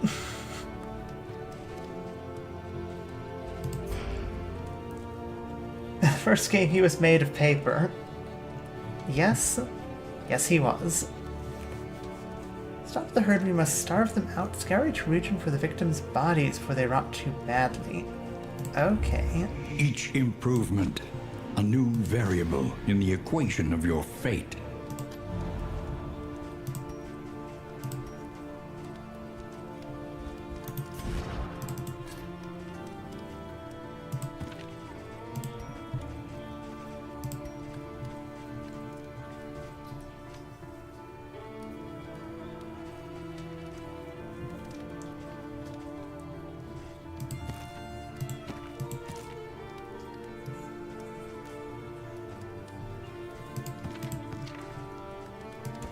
The first game he was made of paper. Yes. Yes, he was. Stop the herd, we must starve them out. Scour each region for the victims' bodies before they rot too badly. Okay. Each improvement, a new variable in the equation of your fate.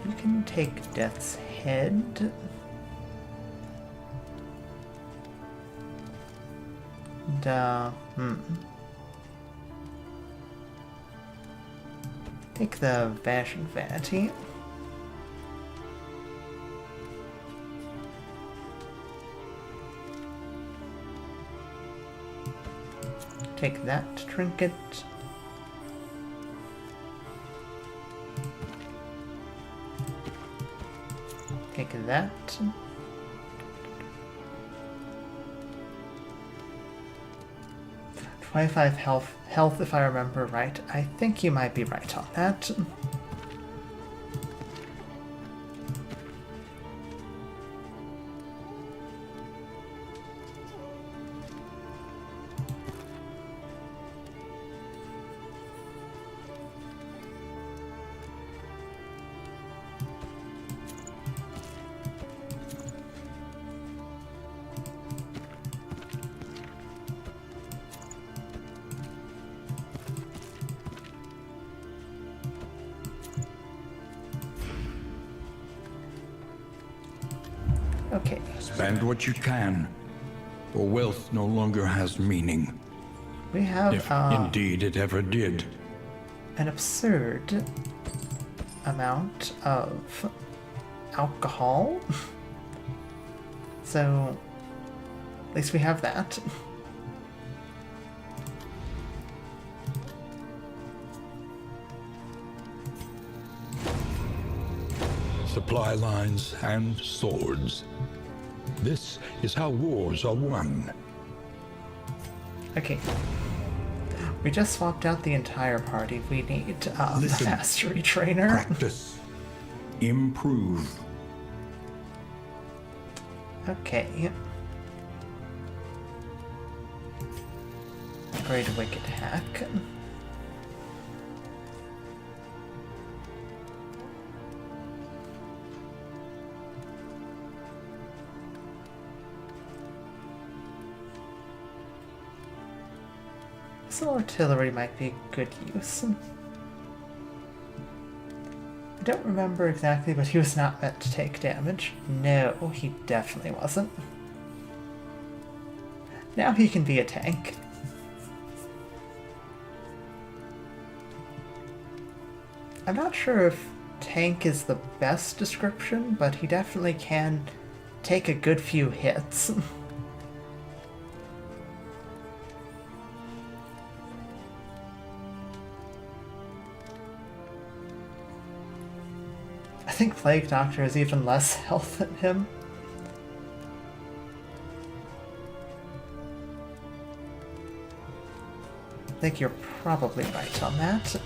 You can take Death's Head. And, take the Vash and Vanity. Take that trinket. Take that. "25 health, if I remember right. I think you might be right on that. Okay. Spend what you can, for wealth no longer has meaning. We have If indeed it ever did. an absurd amount of alcohol. So, at least we have that. Supply lines and swords. This is how wars are won. Okay. We just swapped out the entire party. We need the Listen. mastery trainer. Practice. Improve. Okay. Great Wicked Hack. Missile artillery might be good use. I don't remember exactly, but he was not meant to take damage. No, he definitely wasn't. Now he can be a tank. I'm not sure if tank is the best description, but he definitely can take a good few hits. I think Plague Doctor has even less health than him. I think you're probably right on that.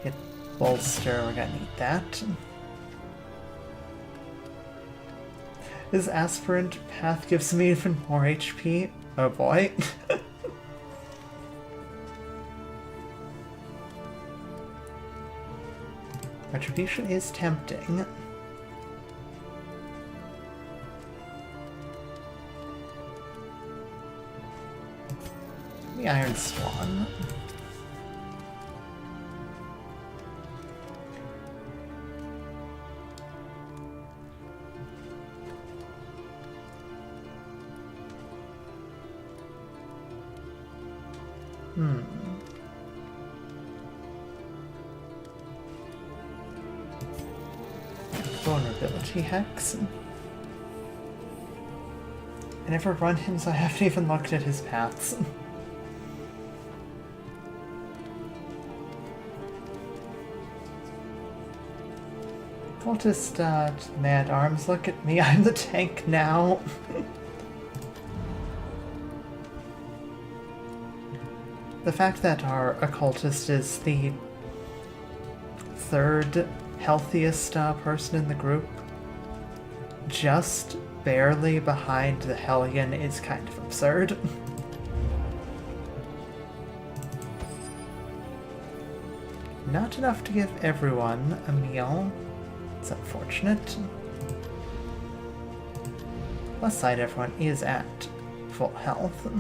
Get bolster, we're gonna need that. His aspirant path gives me even more HP. Oh boy. Retribution is tempting. The Iron Swan. Vulnerability Hex. I never run him, so I haven't even looked at his paths. Cultist, man at arms, look at me, I'm the tank now. The fact that our occultist is the third healthiest person in the group, just barely behind the Hellion, is kind of absurd. Not enough to give everyone a meal. It's unfortunate. Plus side, everyone is at full health.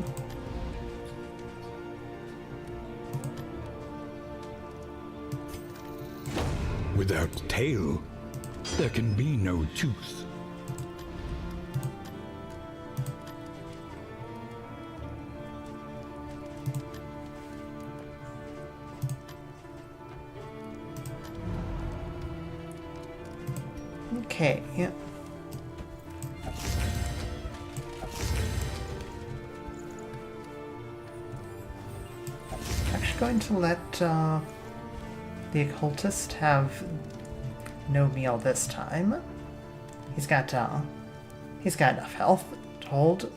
Without tail, there can be no tooth. Okay. Actually going to let the occultist have no meal this time. He's got enough health to hold.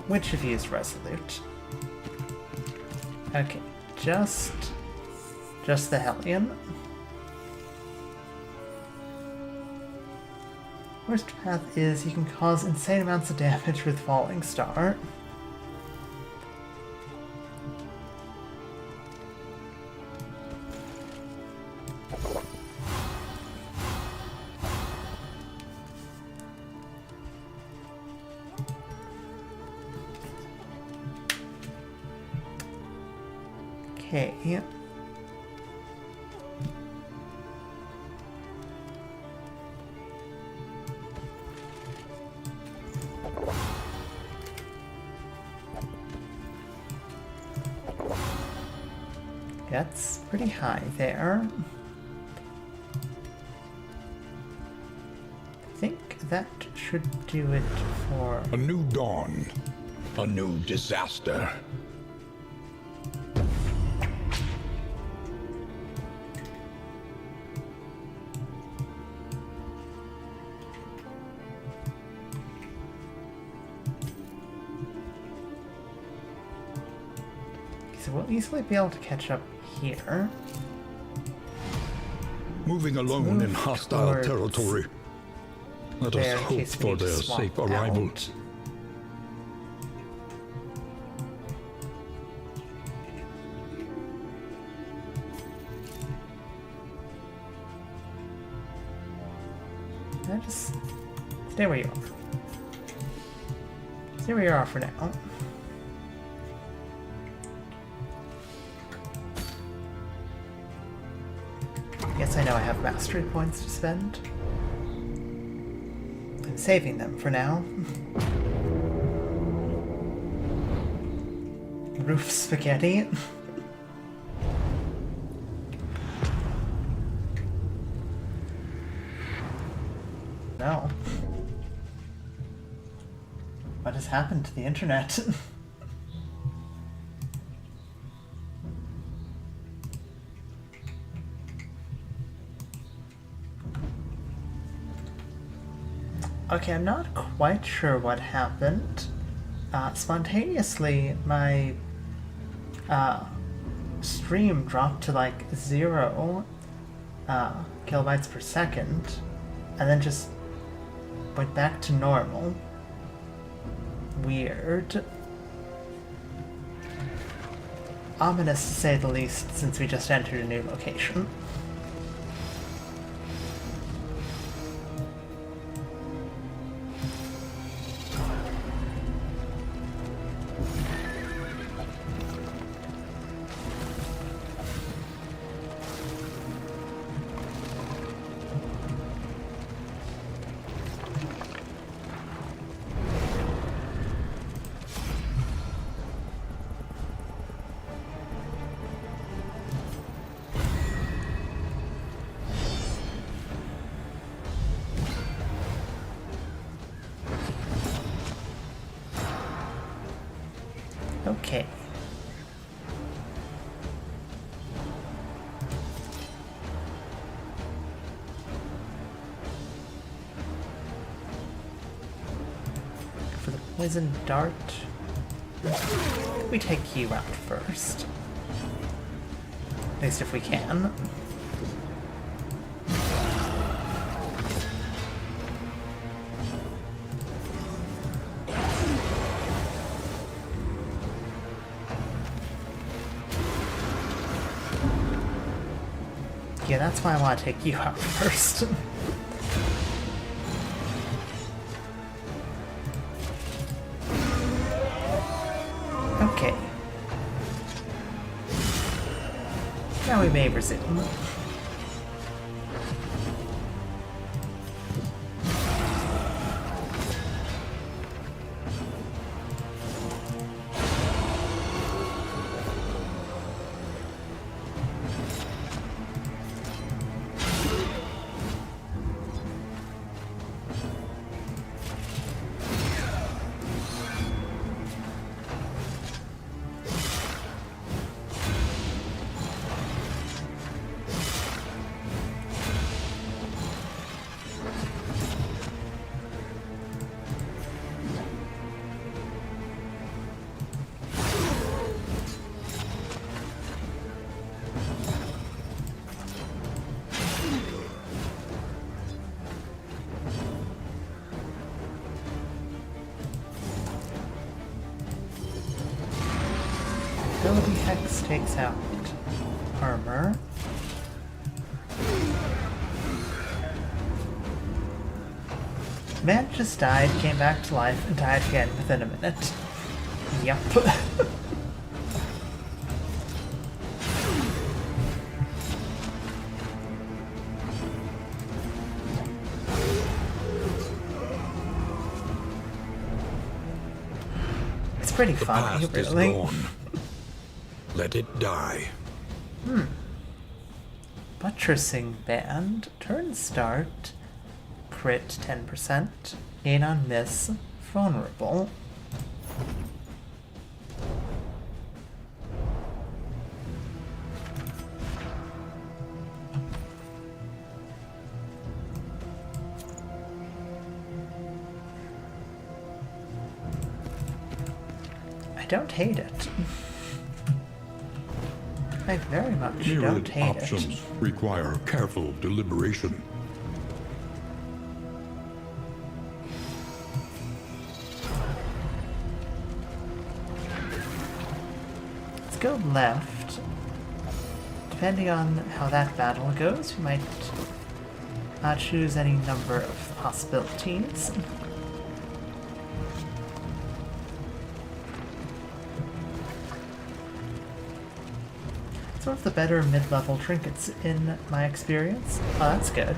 Which of you is resolute? Okay, just the Hellion. Worst path is you can cause insane amounts of damage with Falling Star. Okay. That's pretty high there. I think that should do it for... A new dawn. A new disaster. So we'll easily be able to catch up here. Moving alone in hostile territory. Let us hope for their safe arrival. Just stay where you are. Stay where you are for now. Yes, I know I have mastery points to spend. I'm saving them for now. Roof spaghetti. No. What has happened to the internet? Okay, I'm not quite sure what happened. Spontaneously, my stream dropped to like 0 kilobytes per second, and then just went back to normal. Weird. Ominous to say the least, since we just entered a new location. Okay. for the poison dart. We take you out first. At least if we can. Yeah, that's why I want to take you out first. Okay. Now we may resume. Ability Hex takes out armor. Man just died, came back to life, and died again within a minute. Yup. It's pretty The funny, past is really. gone. Let it die. Buttressing Band. Turn start. Crit 10%. Gain on miss. Vulnerable. I don't hate it. I very much don't Myriad hate options it. require careful deliberation. Let's go left. Depending on how that battle goes, we might choose any number of possibilities. It's one of the better mid-level trinkets in my experience. Oh, that's good.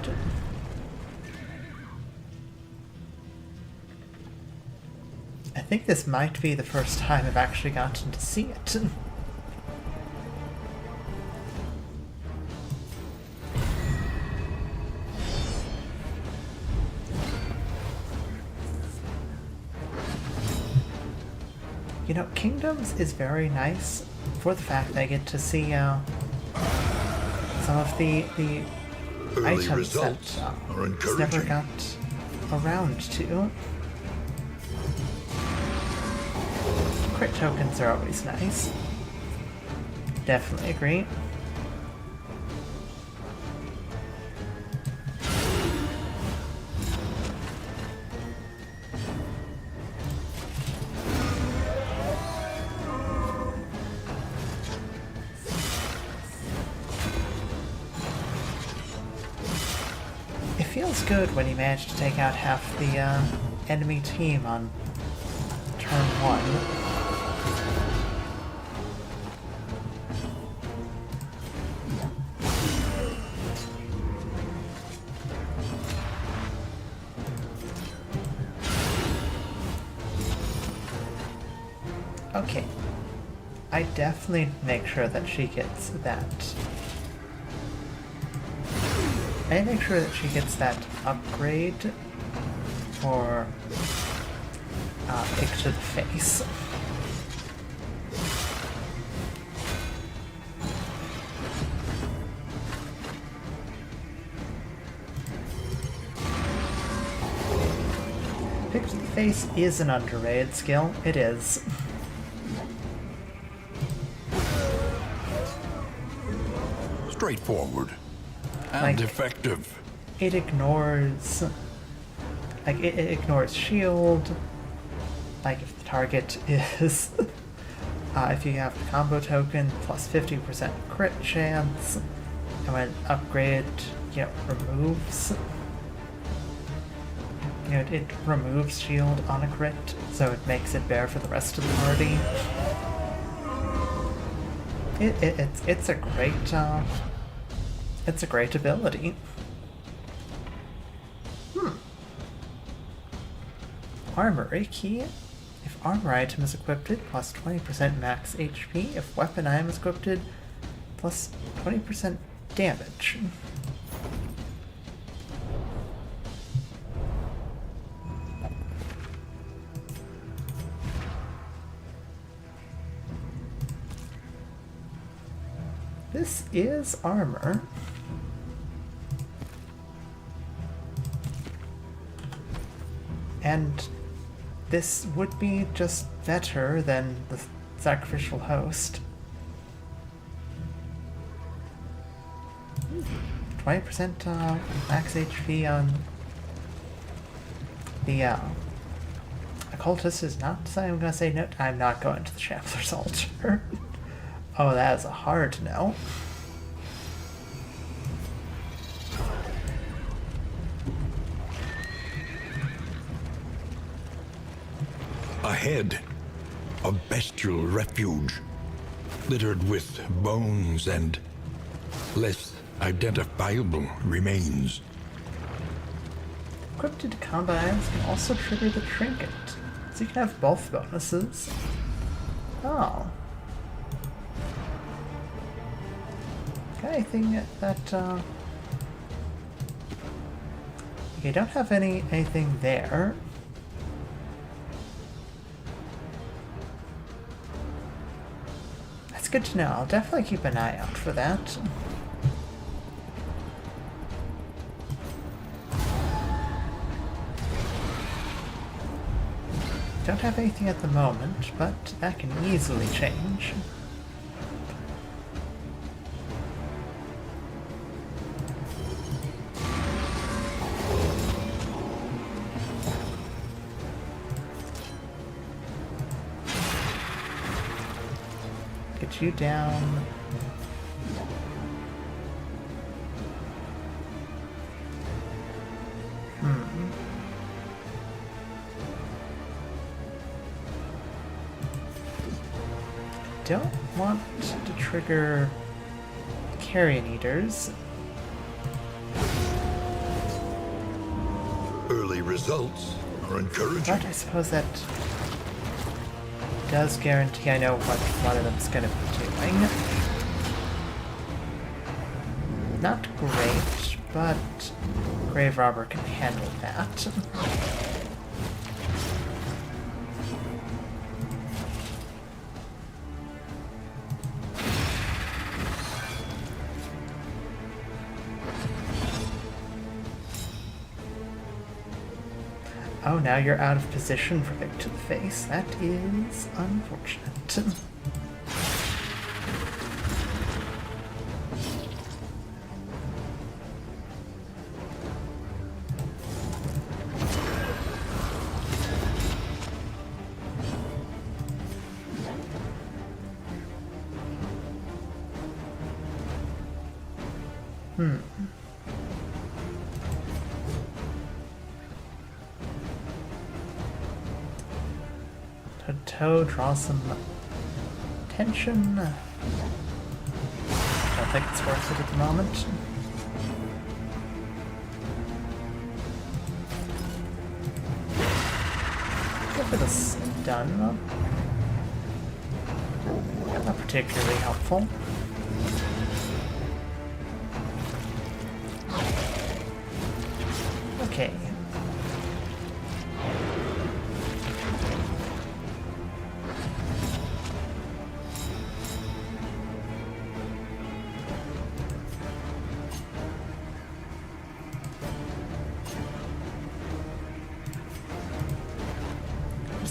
I think this might be the first time I've actually gotten to see it. You know, Kingdoms is very nice for the fact that I get to see some of the Early items results that are just never encouraging. got around to. Crit tokens are always nice. Definitely agree. It feels good when you manage to take out half the enemy team on turn 1. Okay. I definitely make sure that she gets that. I make sure that she gets that upgrade for pick to the face. Pick to the face is an underrated skill. It is. Straightforward and Like, effective. It ignores... Like, it ignores shield. Like, if the target is... if you have the combo token, plus 50% crit chance. And when upgrade, removes... it removes shield on a crit, so it makes it bear for the rest of the party. It's a great, it's a great ability. Armory key. If armor item is equipped, plus 20% max HP. If weapon item is equipped, plus 20% damage. This is armor. And this would be just better than the sacrificial host. 20% max HP on the occultist is not something I'm gonna say no. I'm not going to the Chancellor's altar. Oh, that is a hard no. Ahead, a bestial refuge, littered with bones and less identifiable remains. Equipped combo items can also trigger the trinket, so you can have both bonuses. Oh. Got anything that, okay, don't have anything there. That's good to know. I'll definitely keep an eye out for that. Don't have anything at the moment, but that can easily change. Get you down. Don't want to trigger carrion eaters. Early results are encouraging. But I suppose that does guarantee I know what one of them's going to be doing. Not great, but Grave Robber can handle that. Oh, now you're out of position for Vic to the face. That is unfortunate. Toe draw some attention. Don't think it's worth it at the moment. Go for the stun. Not particularly helpful. Okay.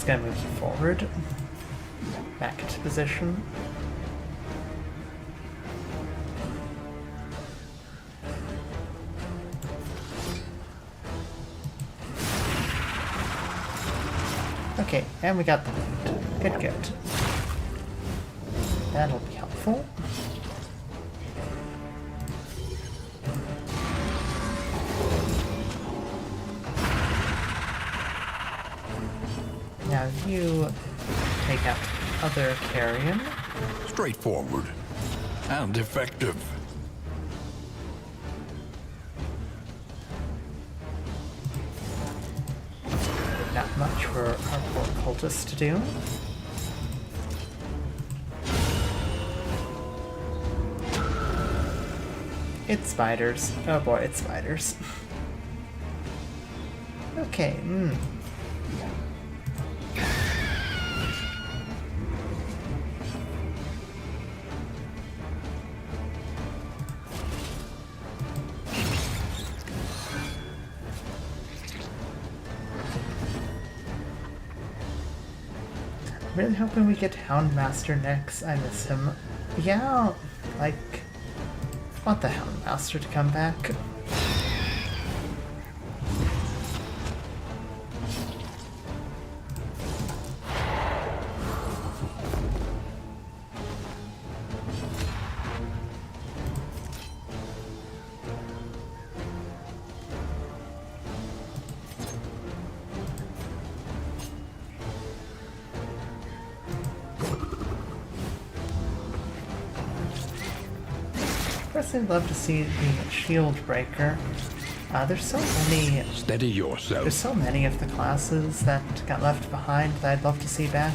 just gonna move you forward. Back into position. Okay, and we got the wound. Good, good. That'll be helpful. Now you take out the other carrion. Straightforward and effective. Not much for our poor cultist to do. It's spiders. Oh boy, it's spiders. Okay, Really hoping we get Houndmaster next. I miss him. Yeah, like, I want the Houndmaster to come back. I'd love to see the shield breaker. There's so many. Steady yourself. There's so many of the classes that got left behind that I'd love to see back.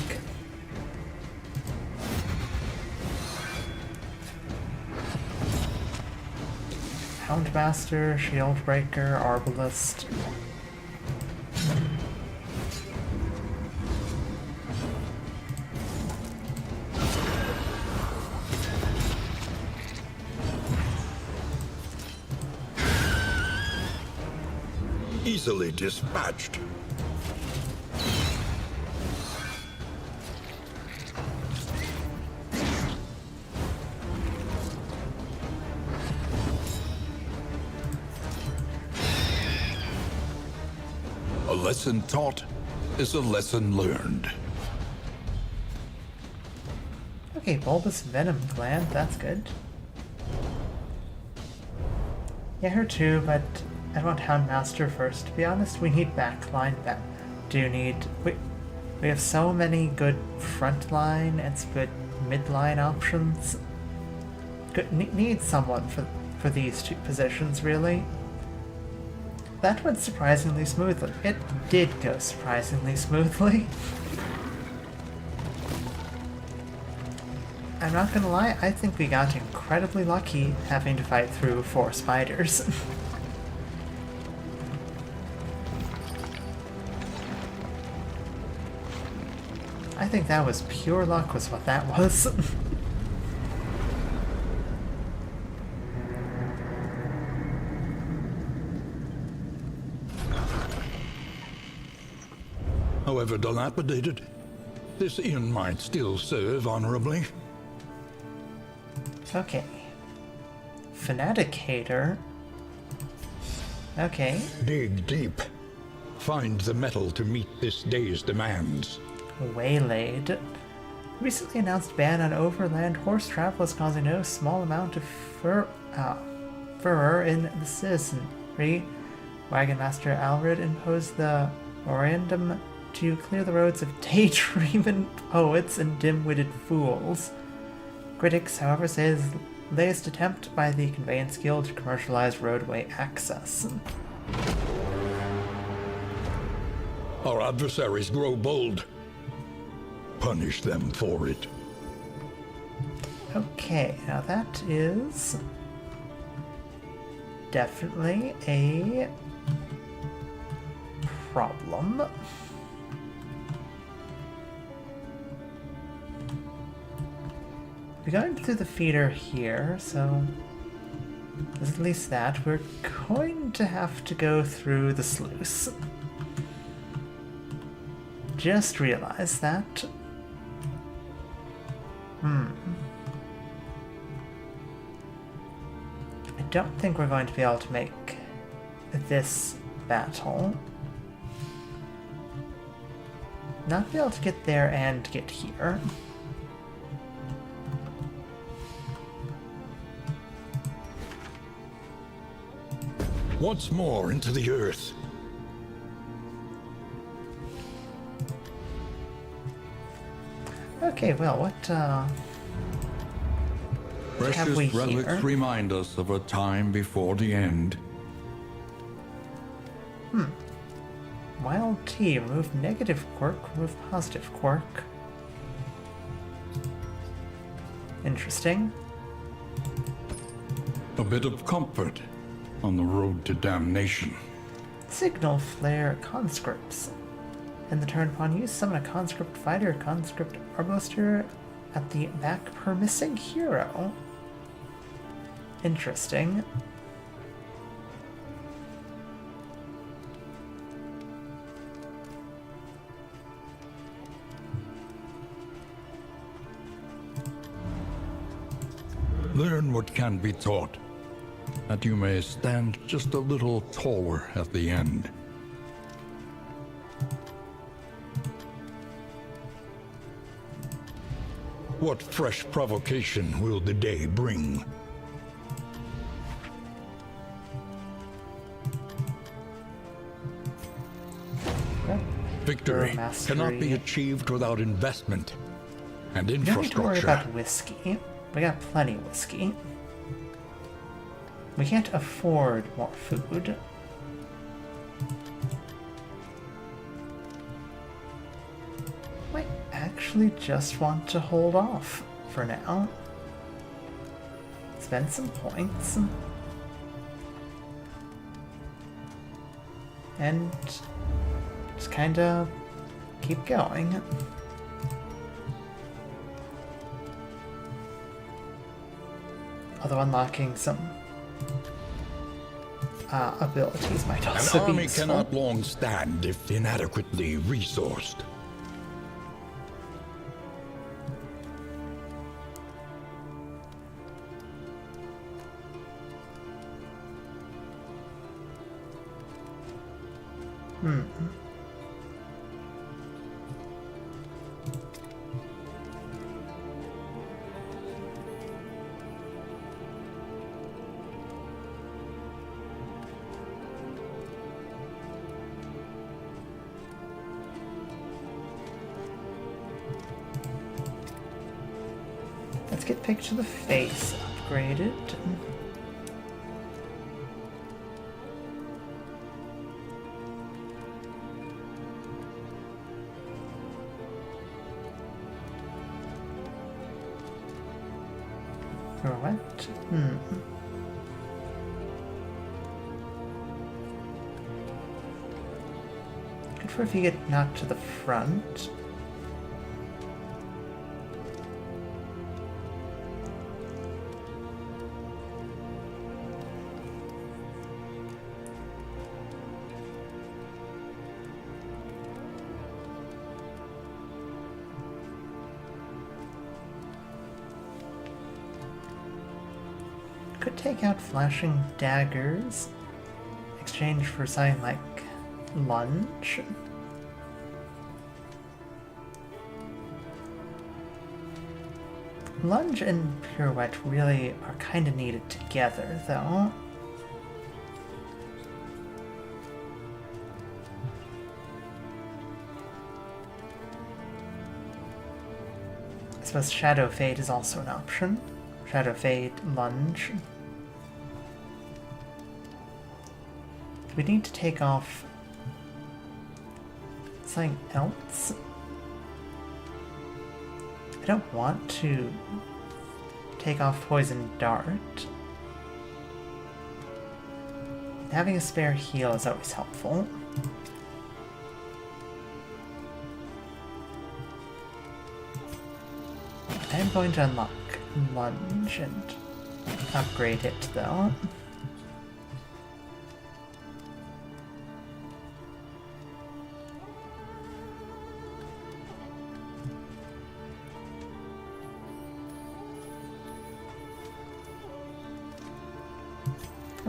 Houndmaster, shield breaker, arbalist. Easily dispatched. A lesson taught is a lesson learned. Okay, bulbous venom gland, that's good. Yeah, her too, but I want Houndmaster first. To be honest, we need backline. We have so many good frontline and good midline options. Need someone for these two positions, really. That went surprisingly smoothly. It did go surprisingly smoothly. I'm not gonna lie, I think we got incredibly lucky having to fight through 4 spiders. I think that was pure luck was what that was. However dilapidated, this inn might still serve honorably. Okay. Fanaticator. Okay. Dig deep. Find the metal to meet this day's demands. Waylaid. Recently announced ban on overland horse travel is causing no small amount of furor in the citizenry. Wagon Master Alred imposed the memorandum to clear the roads of daydreaming poets and dim-witted fools. Critics, however, say it is the latest attempt by the Conveyance Guild to commercialize roadway access. Our adversaries grow bold. Punish them for it. Okay, now that is definitely a problem. We're going through the feeder here, so there's at least that. We're going to have to go through the sluice. just realized that. I don't think we're going to be able to make this battle. Not be able to get there and get here. Once more into the earth. Okay, well, what have Precious we relics here? remind us of a time before the end. Wild tea. Remove negative quirk, remove positive quirk. Interesting. A bit of comfort on the road to damnation. Signal flare conscripts. In the turn upon use, summon a conscript fighter, conscript arbuster at the back per missing hero. Interesting. Learn what can be taught, that you may stand just a little taller at the end. What fresh provocation will the day bring? Victory cannot be achieved without investment and We don't need to worry infrastructure. about whiskey. We got plenty of whiskey. We can't afford more food. Might actually just want to hold off for now. Spend some points. And just kind of keep going. Although unlocking some abilities might An also be army useful. cannot long stand if inadequately resourced. Let's get picture of the face upgraded. For what? Good for if you get knocked to the front. Could take out flashing daggers, exchange for something like lunge. Lunge and pirouette really are kind of needed together, though. I suppose Shadow Fade is also an option. Shadow Fade, lunge. We need to take off something else. I don't want to take off Poison Dart. Having a spare heal is always helpful. I am going to unlock lunge and upgrade it though.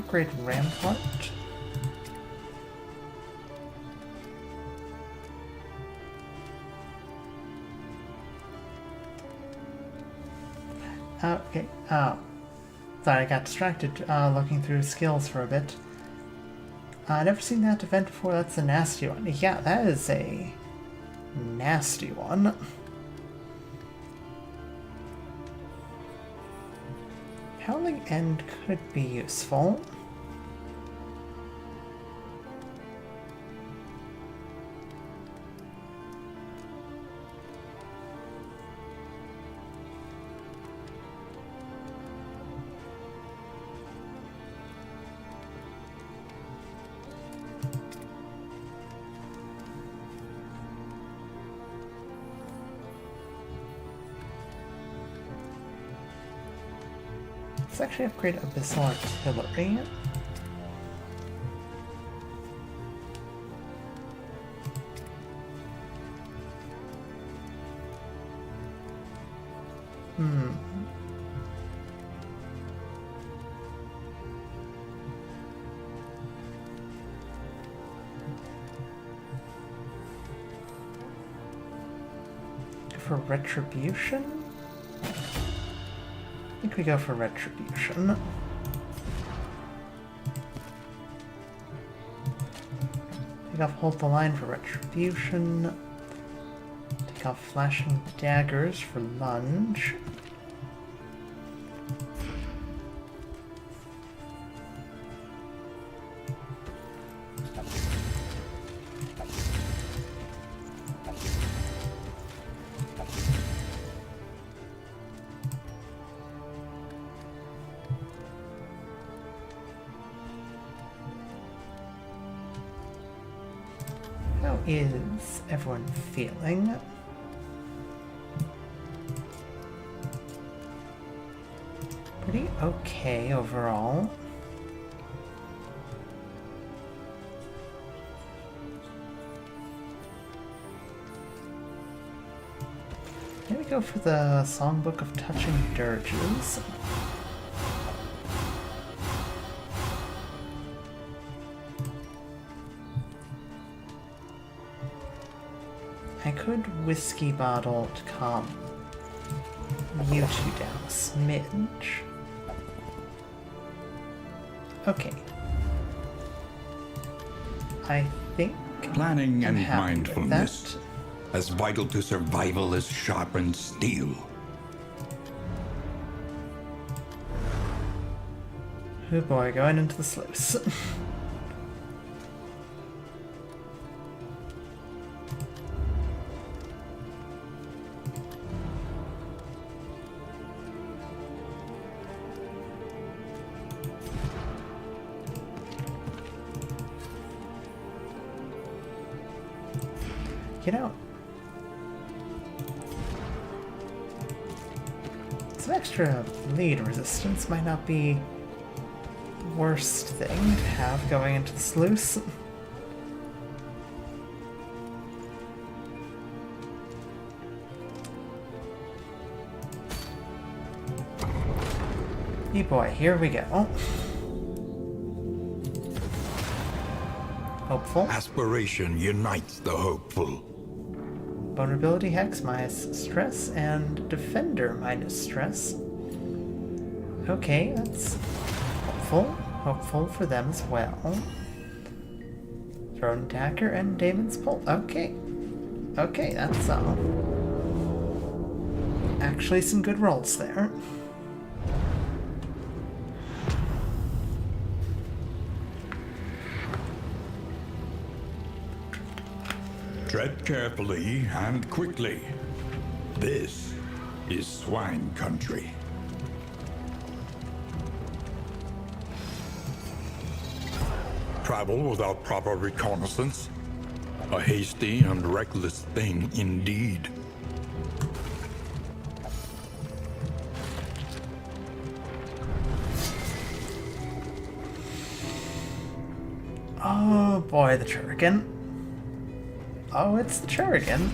upgrade Rampart. Okay, oh. Sorry, I got distracted looking through skills for a bit. Never seen that event before. That's a nasty one. Yeah, that is a nasty one. Howling End could be useful. Let's actually upgrade Abyssal Artillery. For Retribution? I think we go for Retribution. Take off Hold the Line for Retribution. Take off Flashing Daggers for Lunge. How is everyone feeling? Pretty okay overall. Maybe go for the Songbook of Touching Dirges. I could Whiskey Bottle to calm you two down a smidge. Okay. I think Planning I'm and happy with mindfulness, that. as vital to survival as sharpened steel. Oh boy, going into the sluice. You know, some extra bleed resistance might not be the worst thing to have going into the sluice. Hey boy, here we go. Hopeful. Aspiration unites the hopeful. Vulnerability Hex minus stress and Defender minus stress. Okay, that's hopeful. Hopeful for them as well. Throne Dagger and Damon's Pull. Okay. Okay, that's actually some good rolls there. Tread carefully and quickly. This is swine country. Travel without proper reconnaissance? A hasty and reckless thing indeed. Oh boy, the Churrigan. Oh, it's the Churrigan.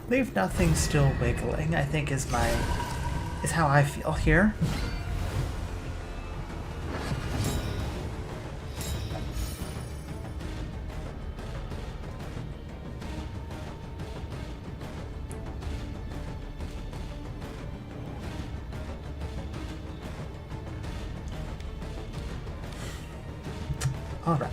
Leave nothing still wiggling, I think is how I feel here. All right.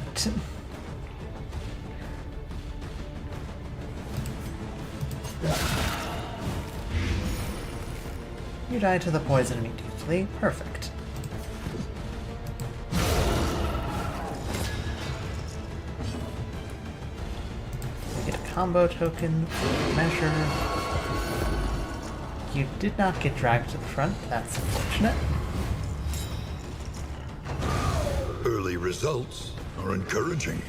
You die to the poison immediately. Perfect. We get a combo token for measure. You did not get dragged to the front. That's unfortunate. Early results are encouraging.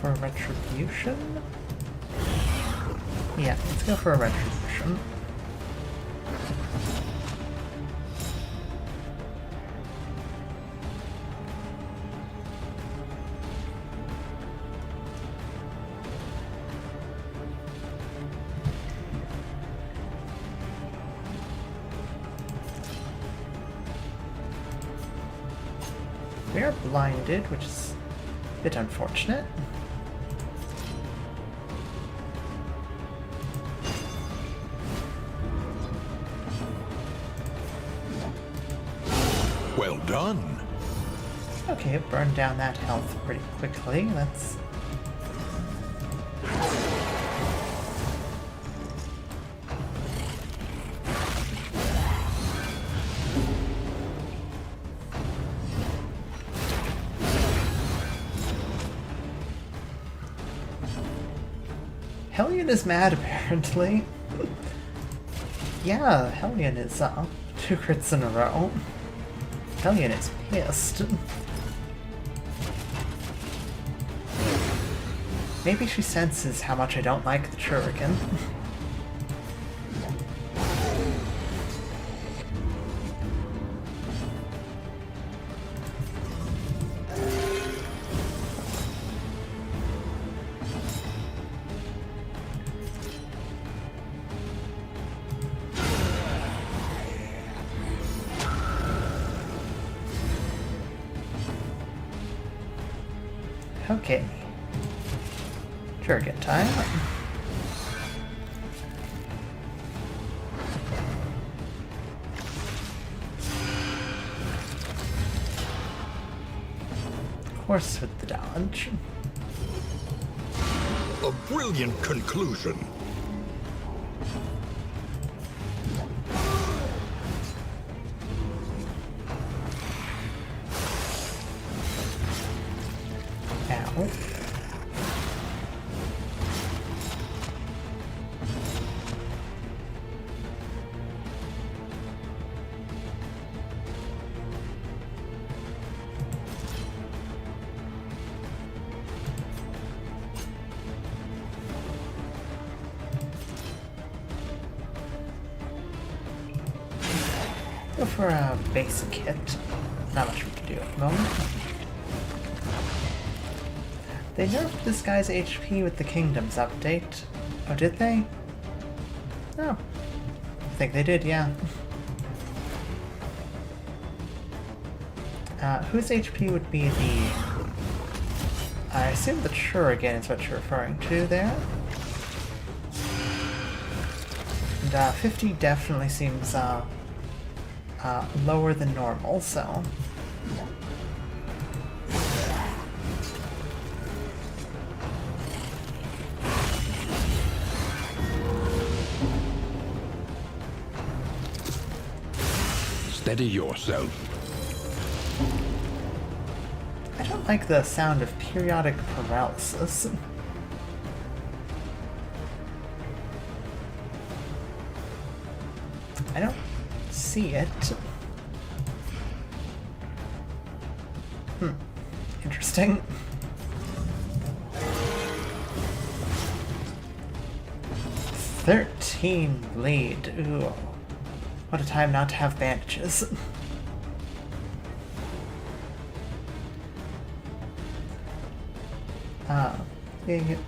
For a retribution? Yeah, let's go for a retribution. We are blinded, which is a bit unfortunate. Well done. Okay, it burned down that health pretty quickly. That's... Hellion is mad, apparently. Yeah, Hellion is 2 crits in a row. Hellion is pissed. Maybe she senses how much I don't like the Shuriken. Okay. Shuriken time. Of course with the dodge. A brilliant conclusion. Ow. Go for a basic hit. Not much we can do at the moment. They nerfed this guy's HP with the Kingdoms update. Oh, did they? Oh. I think they did, yeah. Whose HP would be the... I assume the Shuriken is what you're referring to there. And 50 definitely seems lower than normal, so... Steady yourself. I don't like the sound of periodic paralysis. I don't see it. Interesting. "13 bleed. Ooh. What a time not to have bandages." You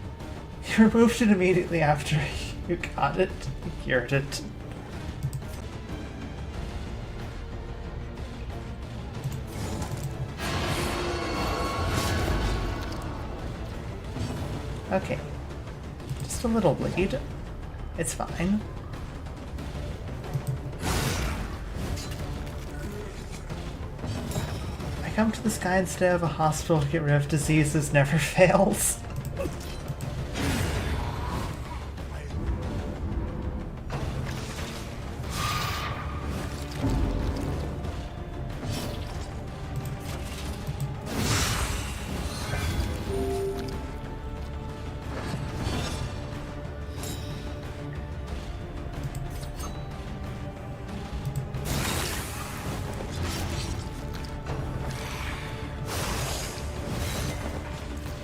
removed it immediately after you got it. You cured it. Okay. Just a little bleed. It's fine. I come to this guy instead of a hospital to get rid of diseases never fails.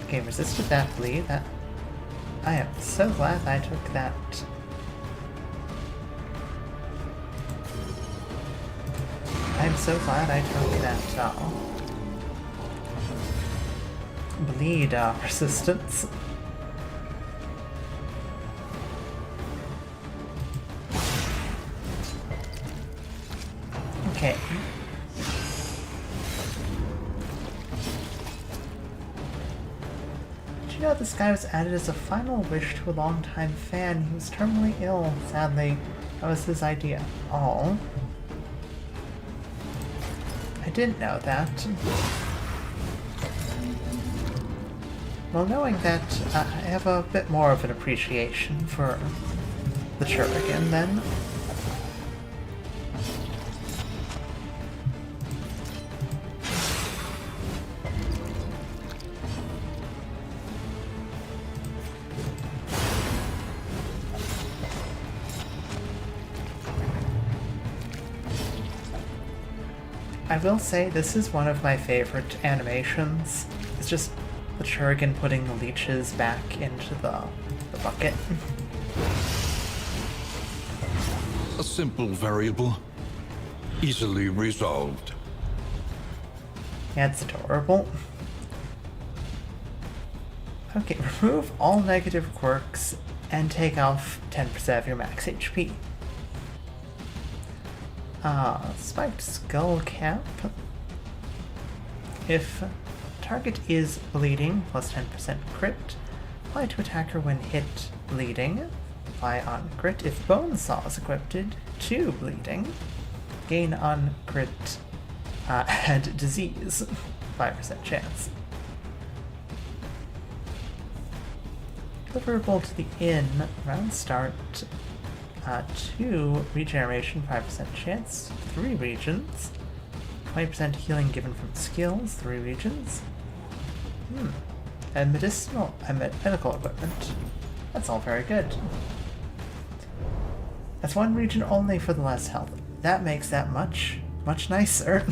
Okay, resisted that bleed. I am so glad I took that. I'm so glad I took that bleed resistance. Okay. Did you know this guy was added as a final wish to a longtime fan? He was terminally ill. Sadly, that was his idea. Oh. I didn't know that. Well, knowing that, I have a bit more of an appreciation for the Churrigan, then. I will say this is one of my favorite animations. It's just the Churrigan putting the leeches back into the bucket. A simple variable, easily resolved. Yeah, it's adorable. Okay, remove all negative quirks and take off 10% of your max HP. Spiked skull cap. If target is bleeding, plus 10% crit. Apply to attacker when hit bleeding. Apply on crit. If bone saw is equipped to bleeding, gain on crit and disease. 5% chance. Deliverable to the inn. Round start. 2 regeneration, 5% chance, 3 regions, 20% healing given from skills, 3 regions, and medical equipment. That's all very good. That's 1 region only for the less health. That makes that much nicer.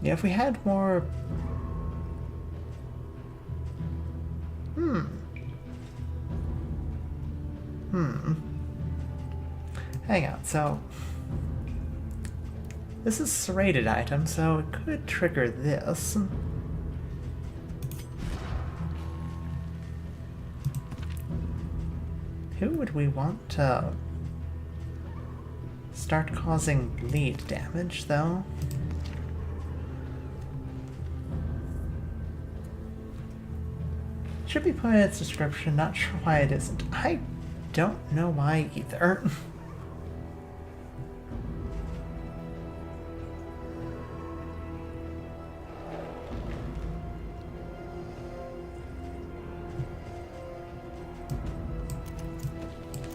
Yeah, if we had more... Hang on, so... This is a serrated item, so it could trigger this. Who would we want to start causing bleed damage, though? Should be put in its description, not sure why it isn't. I don't know why either.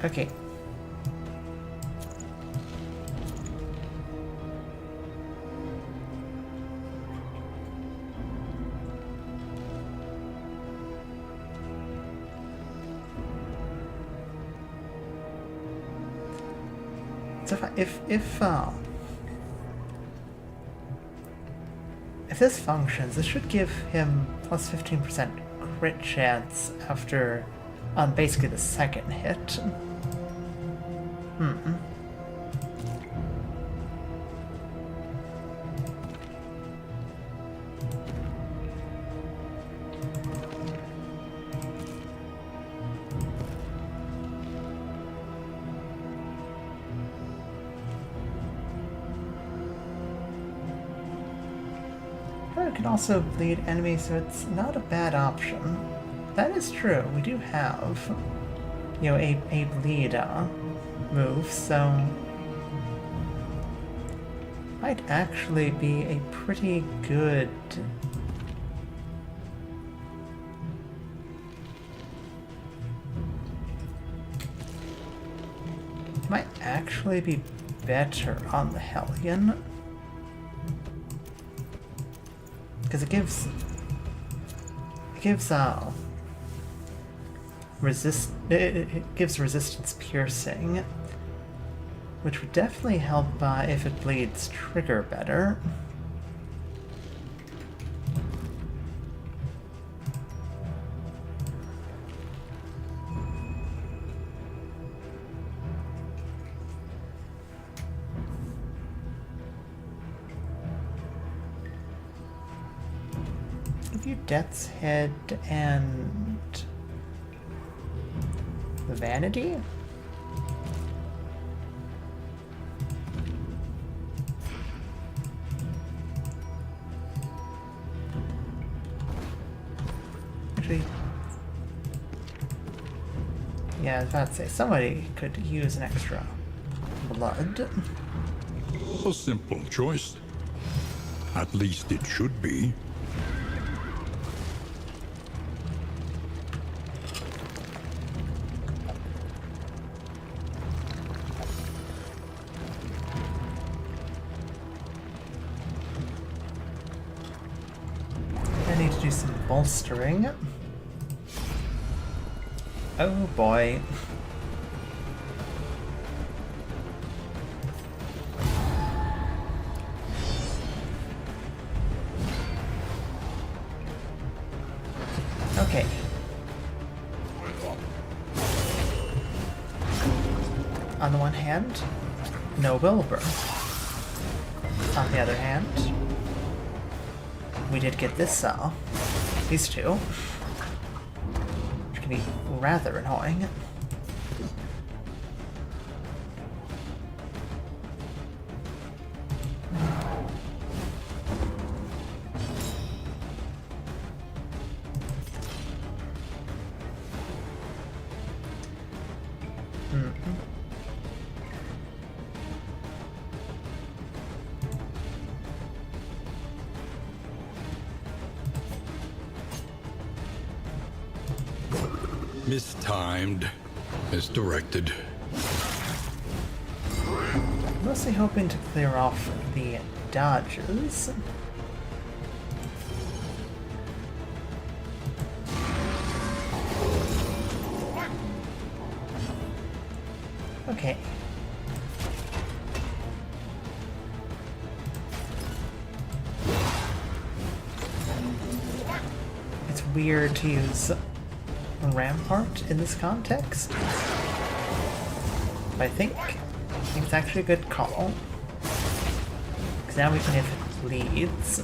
Okay. So if this functions, this should give him plus 15% crit chance after on basically the second hit. can also bleed enemies, so it's not a bad option. That is true. We do have, you know, a bleed move, so might actually be a pretty good might actually be better on the Hellion. Because it gives resistance piercing, which would definitely help if it bleeds trigger better. Death's Head and the Vanity? Actually, yeah, I was about to say, somebody could use an extra blood. A simple choice. At least it should be. Bolstering. Oh boy. Okay. On the one hand, no Wilbur. On the other hand, we did get this these two, which can be rather annoying. Mistimed, as directed. Mostly hoping to clear off the dodges. Okay. It's weird to use Rampart in this context, but I think it's actually a good call, because now we can, if it bleeds,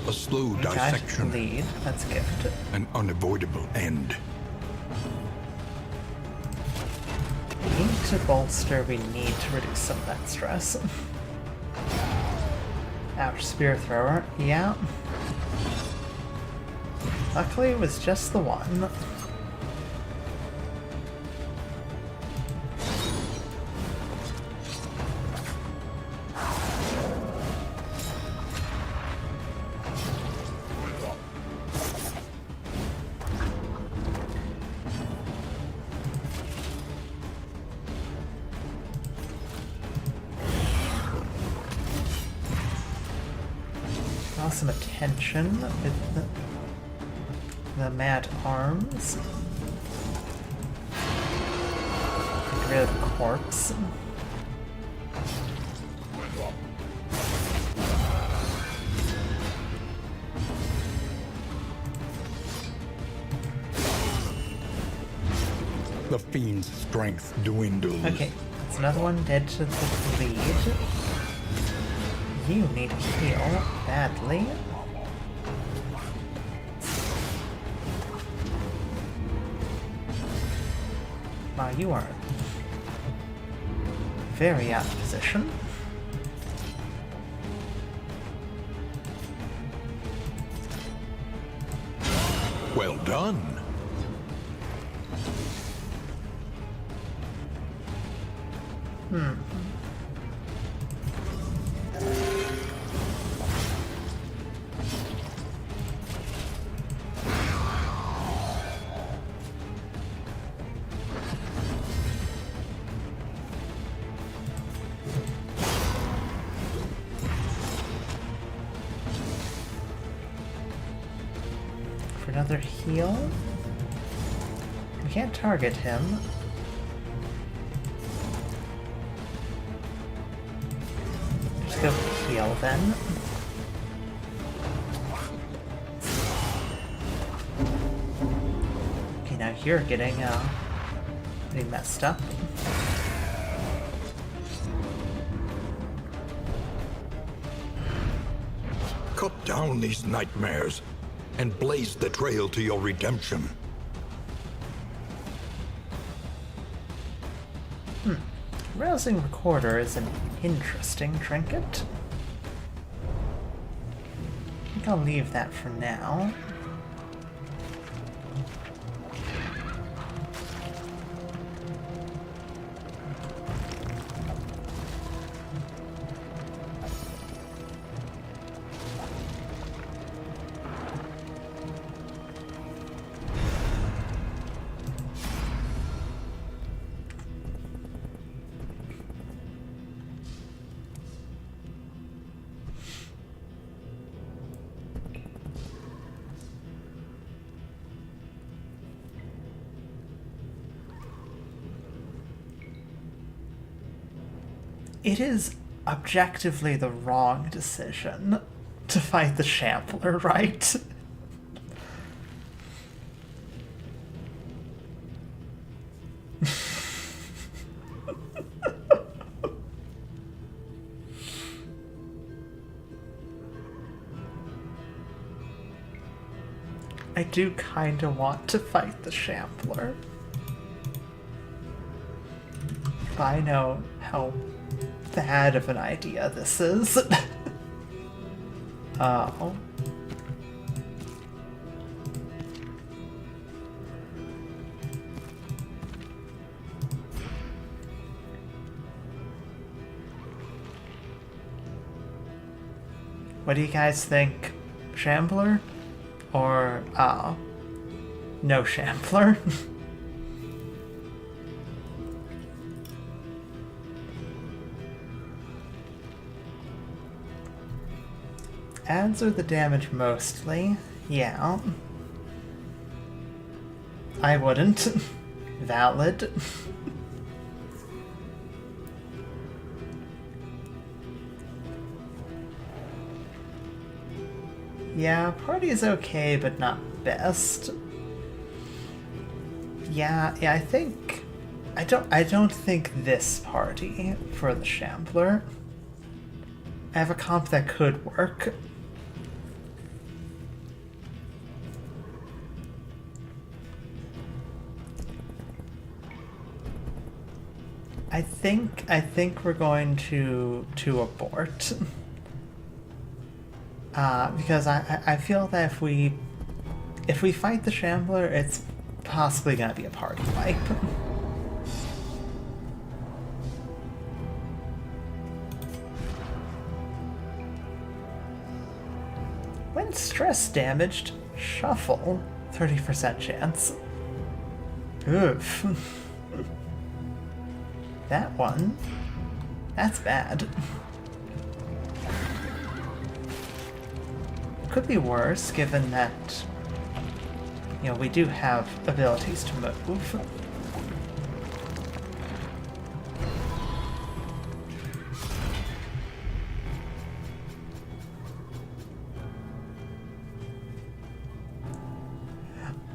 a slow dissection, lead. That's a gift. an unavoidable end. We need to bolster, we need to reduce some of that stress. Ouch, Spear Thrower, yeah. Luckily it was just the one. Some attention with the mad arms. Get rid of the corpse. The fiend's strength dwindles. Okay, that's another one dead to the bleed. You need to heal badly. Wow, you are very out of position. Well done. For another heal? We can't target him. Just go heal then. Okay, now you're getting pretty messed up. Cut down these nightmares and blaze the trail to your redemption. Rousing Recorder is an interesting trinket. I think I'll leave that for now. It is objectively the wrong decision to fight the Shambler, right? I do kinda want to fight the Shambler. I know how bad of an idea this is. Oh. What do you guys think? Shambler? Or, no Shambler? Adds are the damage mostly. Yeah. I wouldn't. Valid. Yeah, party is okay, but not best. Yeah, I think I don't think this party for the Shambler. I have a comp that could work. I think we're going to abort. Because I feel that if we fight the Shambler, it's possibly gonna be a party wipe. When stress damaged, shuffle, 30% chance. Oof. That one. That's bad. Could be worse, given that, you know, we do have abilities to move.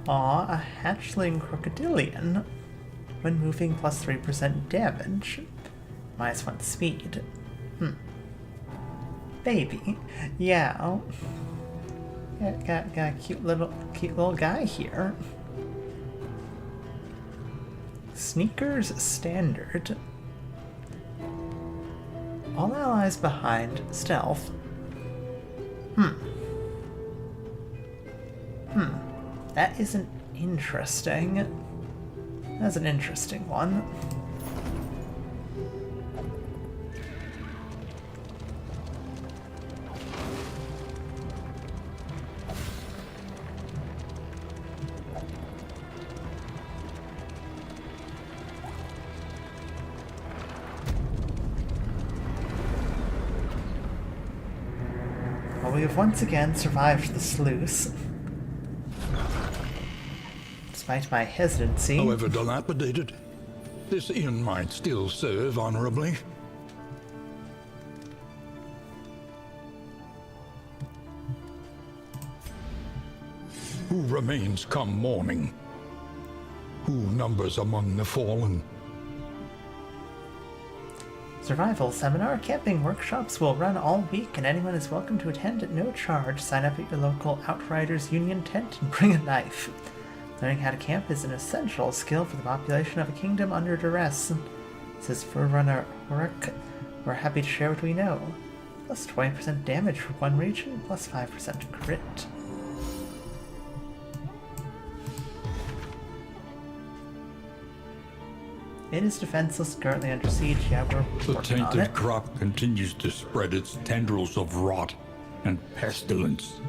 Aw, a hatchling crocodilian. When moving, plus 3% damage. -1 speed. baby. Yeah. Got a cute little guy here. Sneakers standard. All allies behind. Stealth. That isn't interesting. That's an interesting one. Well, we have once again survived the sluice. Despite my hesitancy. However dilapidated, this inn might still serve honorably. Who remains come morning? Who numbers among the fallen? Survival seminar camping workshops will run all week, and anyone is welcome to attend at no charge. Sign up at your local Outriders Union tent and bring a knife. Learning how to camp is an essential skill for the population of a kingdom under duress. Says Forerunner Horik. We're happy to share what we know. Plus 20% damage for one region, plus 5% crit. It is defenseless, currently under siege. Yeah, we're The working on tainted it. crop continues to spread its tendrils of rot and pestilence.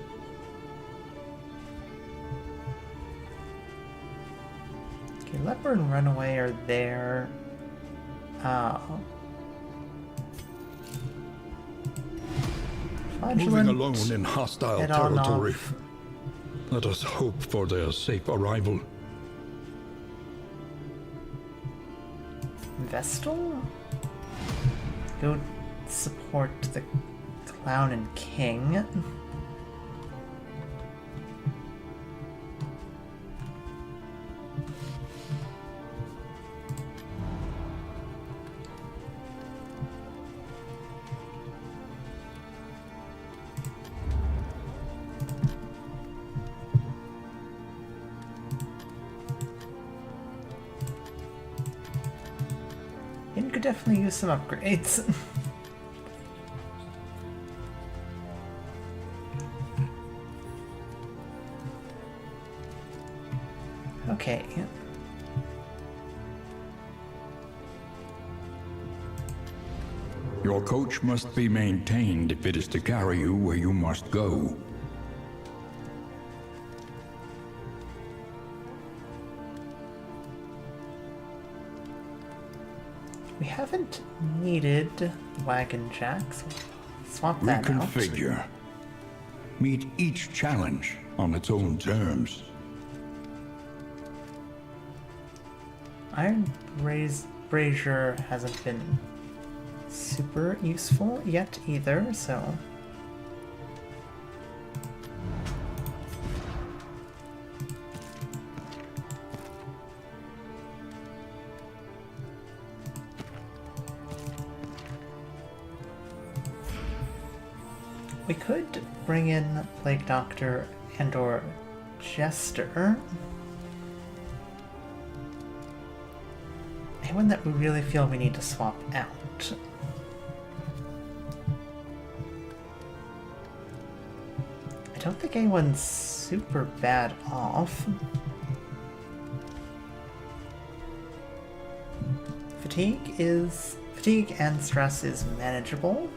Okay, Leper and Runaway are there. Moving Flagellant, alone in hostile head on territory. off. Let us hope for their safe arrival. Vestal? Go support the Clown and King. You could definitely use some upgrades. Okay. Your coach must be maintained if it is to carry you where you must go. We haven't needed wagon jacks. Swap that out. Reconfigure. Meet each challenge on its own terms. Iron Brazier hasn't been super useful yet either, so... We could bring in Plague Doctor and/or Jester. Anyone that we really feel we need to swap out. I don't think anyone's super bad off. Fatigue and stress is manageable.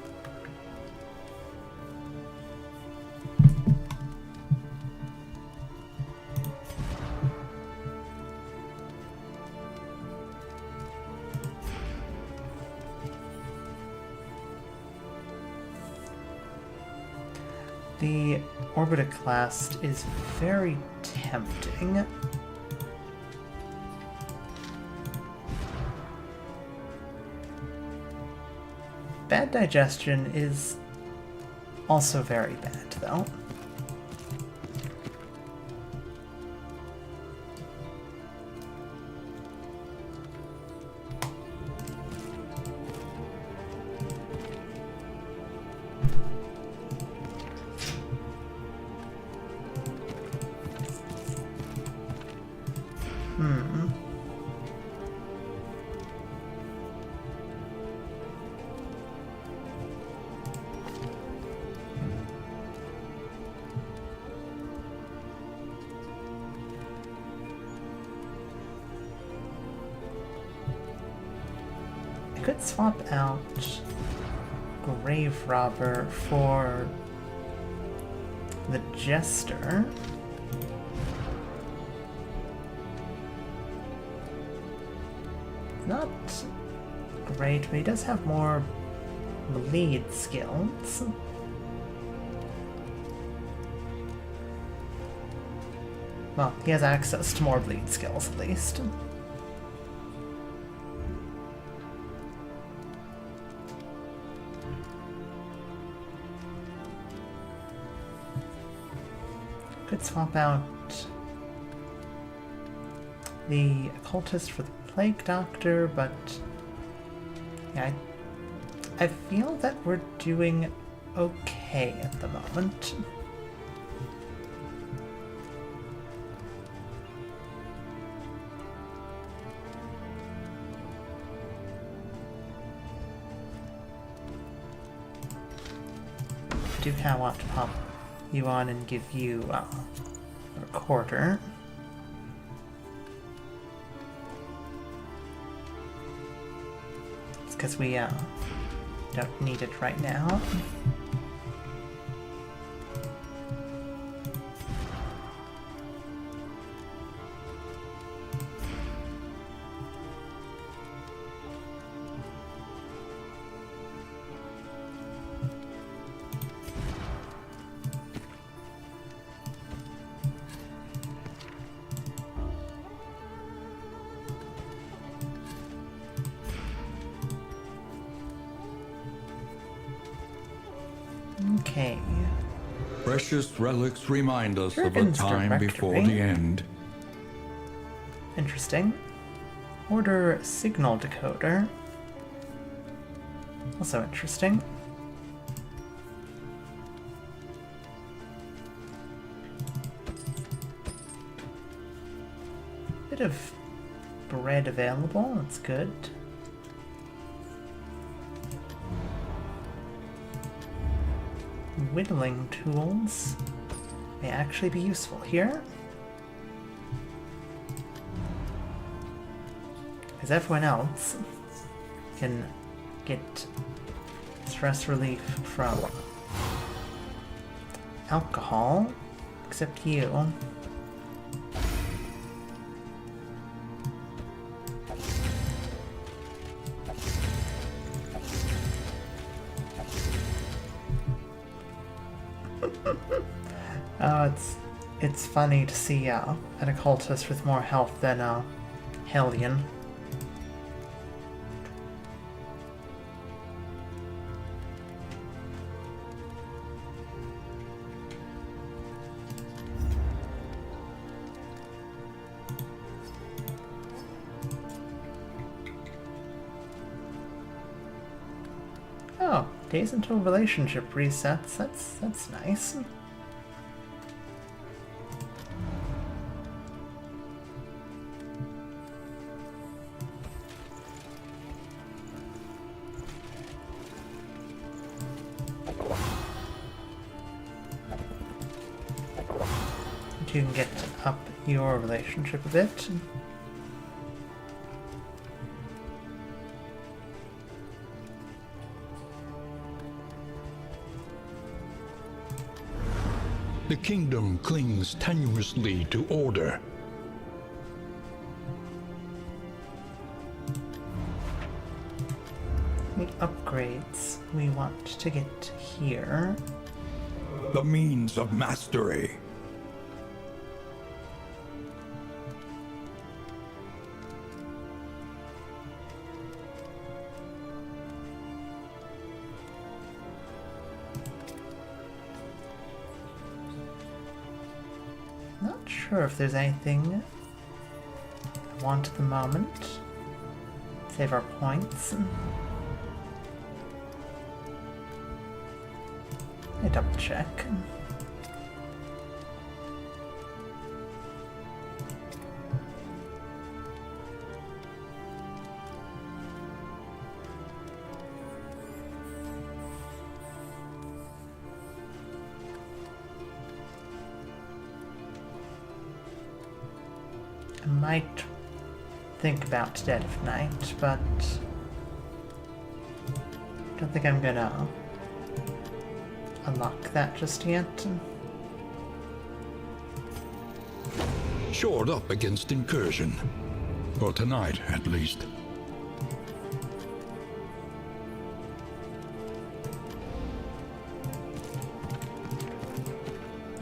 The Orbitoclast is very tempting. Bad digestion is also very bad, though. Could swap out Grave Robber for the Jester. Not great, but he does have more bleed skills. Well, he has access to more bleed skills at least. Could swap out the Occultist for the Plague Doctor, but yeah, I feel that we're doing okay at the moment. I do kind of want to pop you on and give you a recorder. It's because we don't need it right now. Okay. Precious relics remind us of a Dragon's time Directory. before the end. Interesting. Order Signal Decoder. Also interesting. Bit of bread available, that's good. Whittling tools may actually be useful here. Because everyone else can get stress relief from alcohol, except you. It's funny to see an occultist with more health than a Hellion. Oh, days until relationship resets. That's nice. You can get up your relationship a bit. The kingdom clings tenuously to order. The upgrades we want to get here. The means of mastery. Not sure if there's anything I want at the moment. Save our points. I double check. I might think about Dead of Night, but don't think I'm gonna unlock that just yet. Shored up against incursion. For tonight, at least.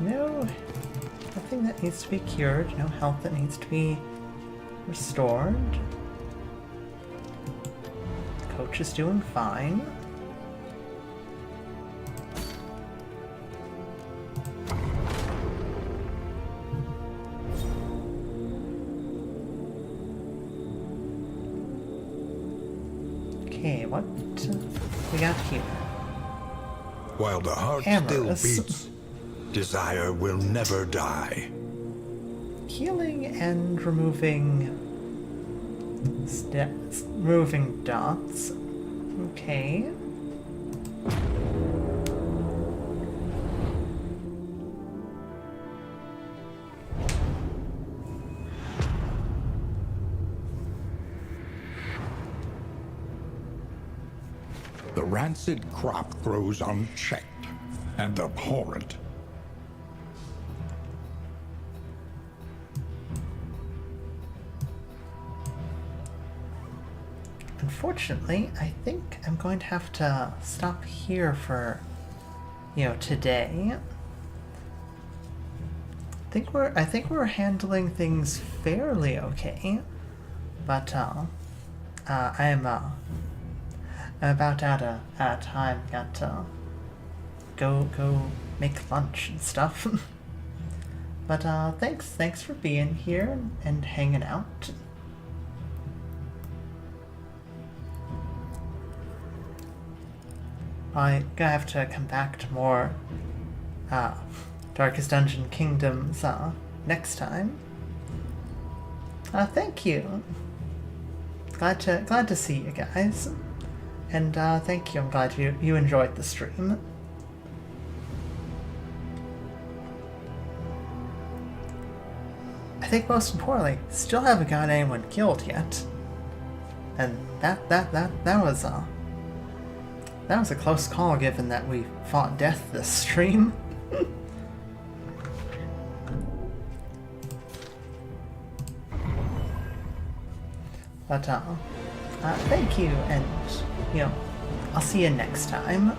No, nothing that needs to be cured, no health that needs to be restored. The coach is doing fine. Okay, what we got here? While the heart Cameras. still beats, desire will never die. Healing and removing removing dots. Okay. The rancid crop grows unchecked and abhorrent. Unfortunately, I think I'm going to have to stop here for, today. I think we're handling things fairly okay, but I'm about out of time. Got to go make lunch and stuff. But thanks for being here and hanging out. I'm gonna have to come back to more Darkest Dungeon Kingdoms next time. Thank you. Glad to see you guys. And thank you. I'm glad you enjoyed the stream. I think most importantly, still haven't got anyone killed yet. And that was a close call, given that we fought death this stream. But thank you, and I'll see you next time.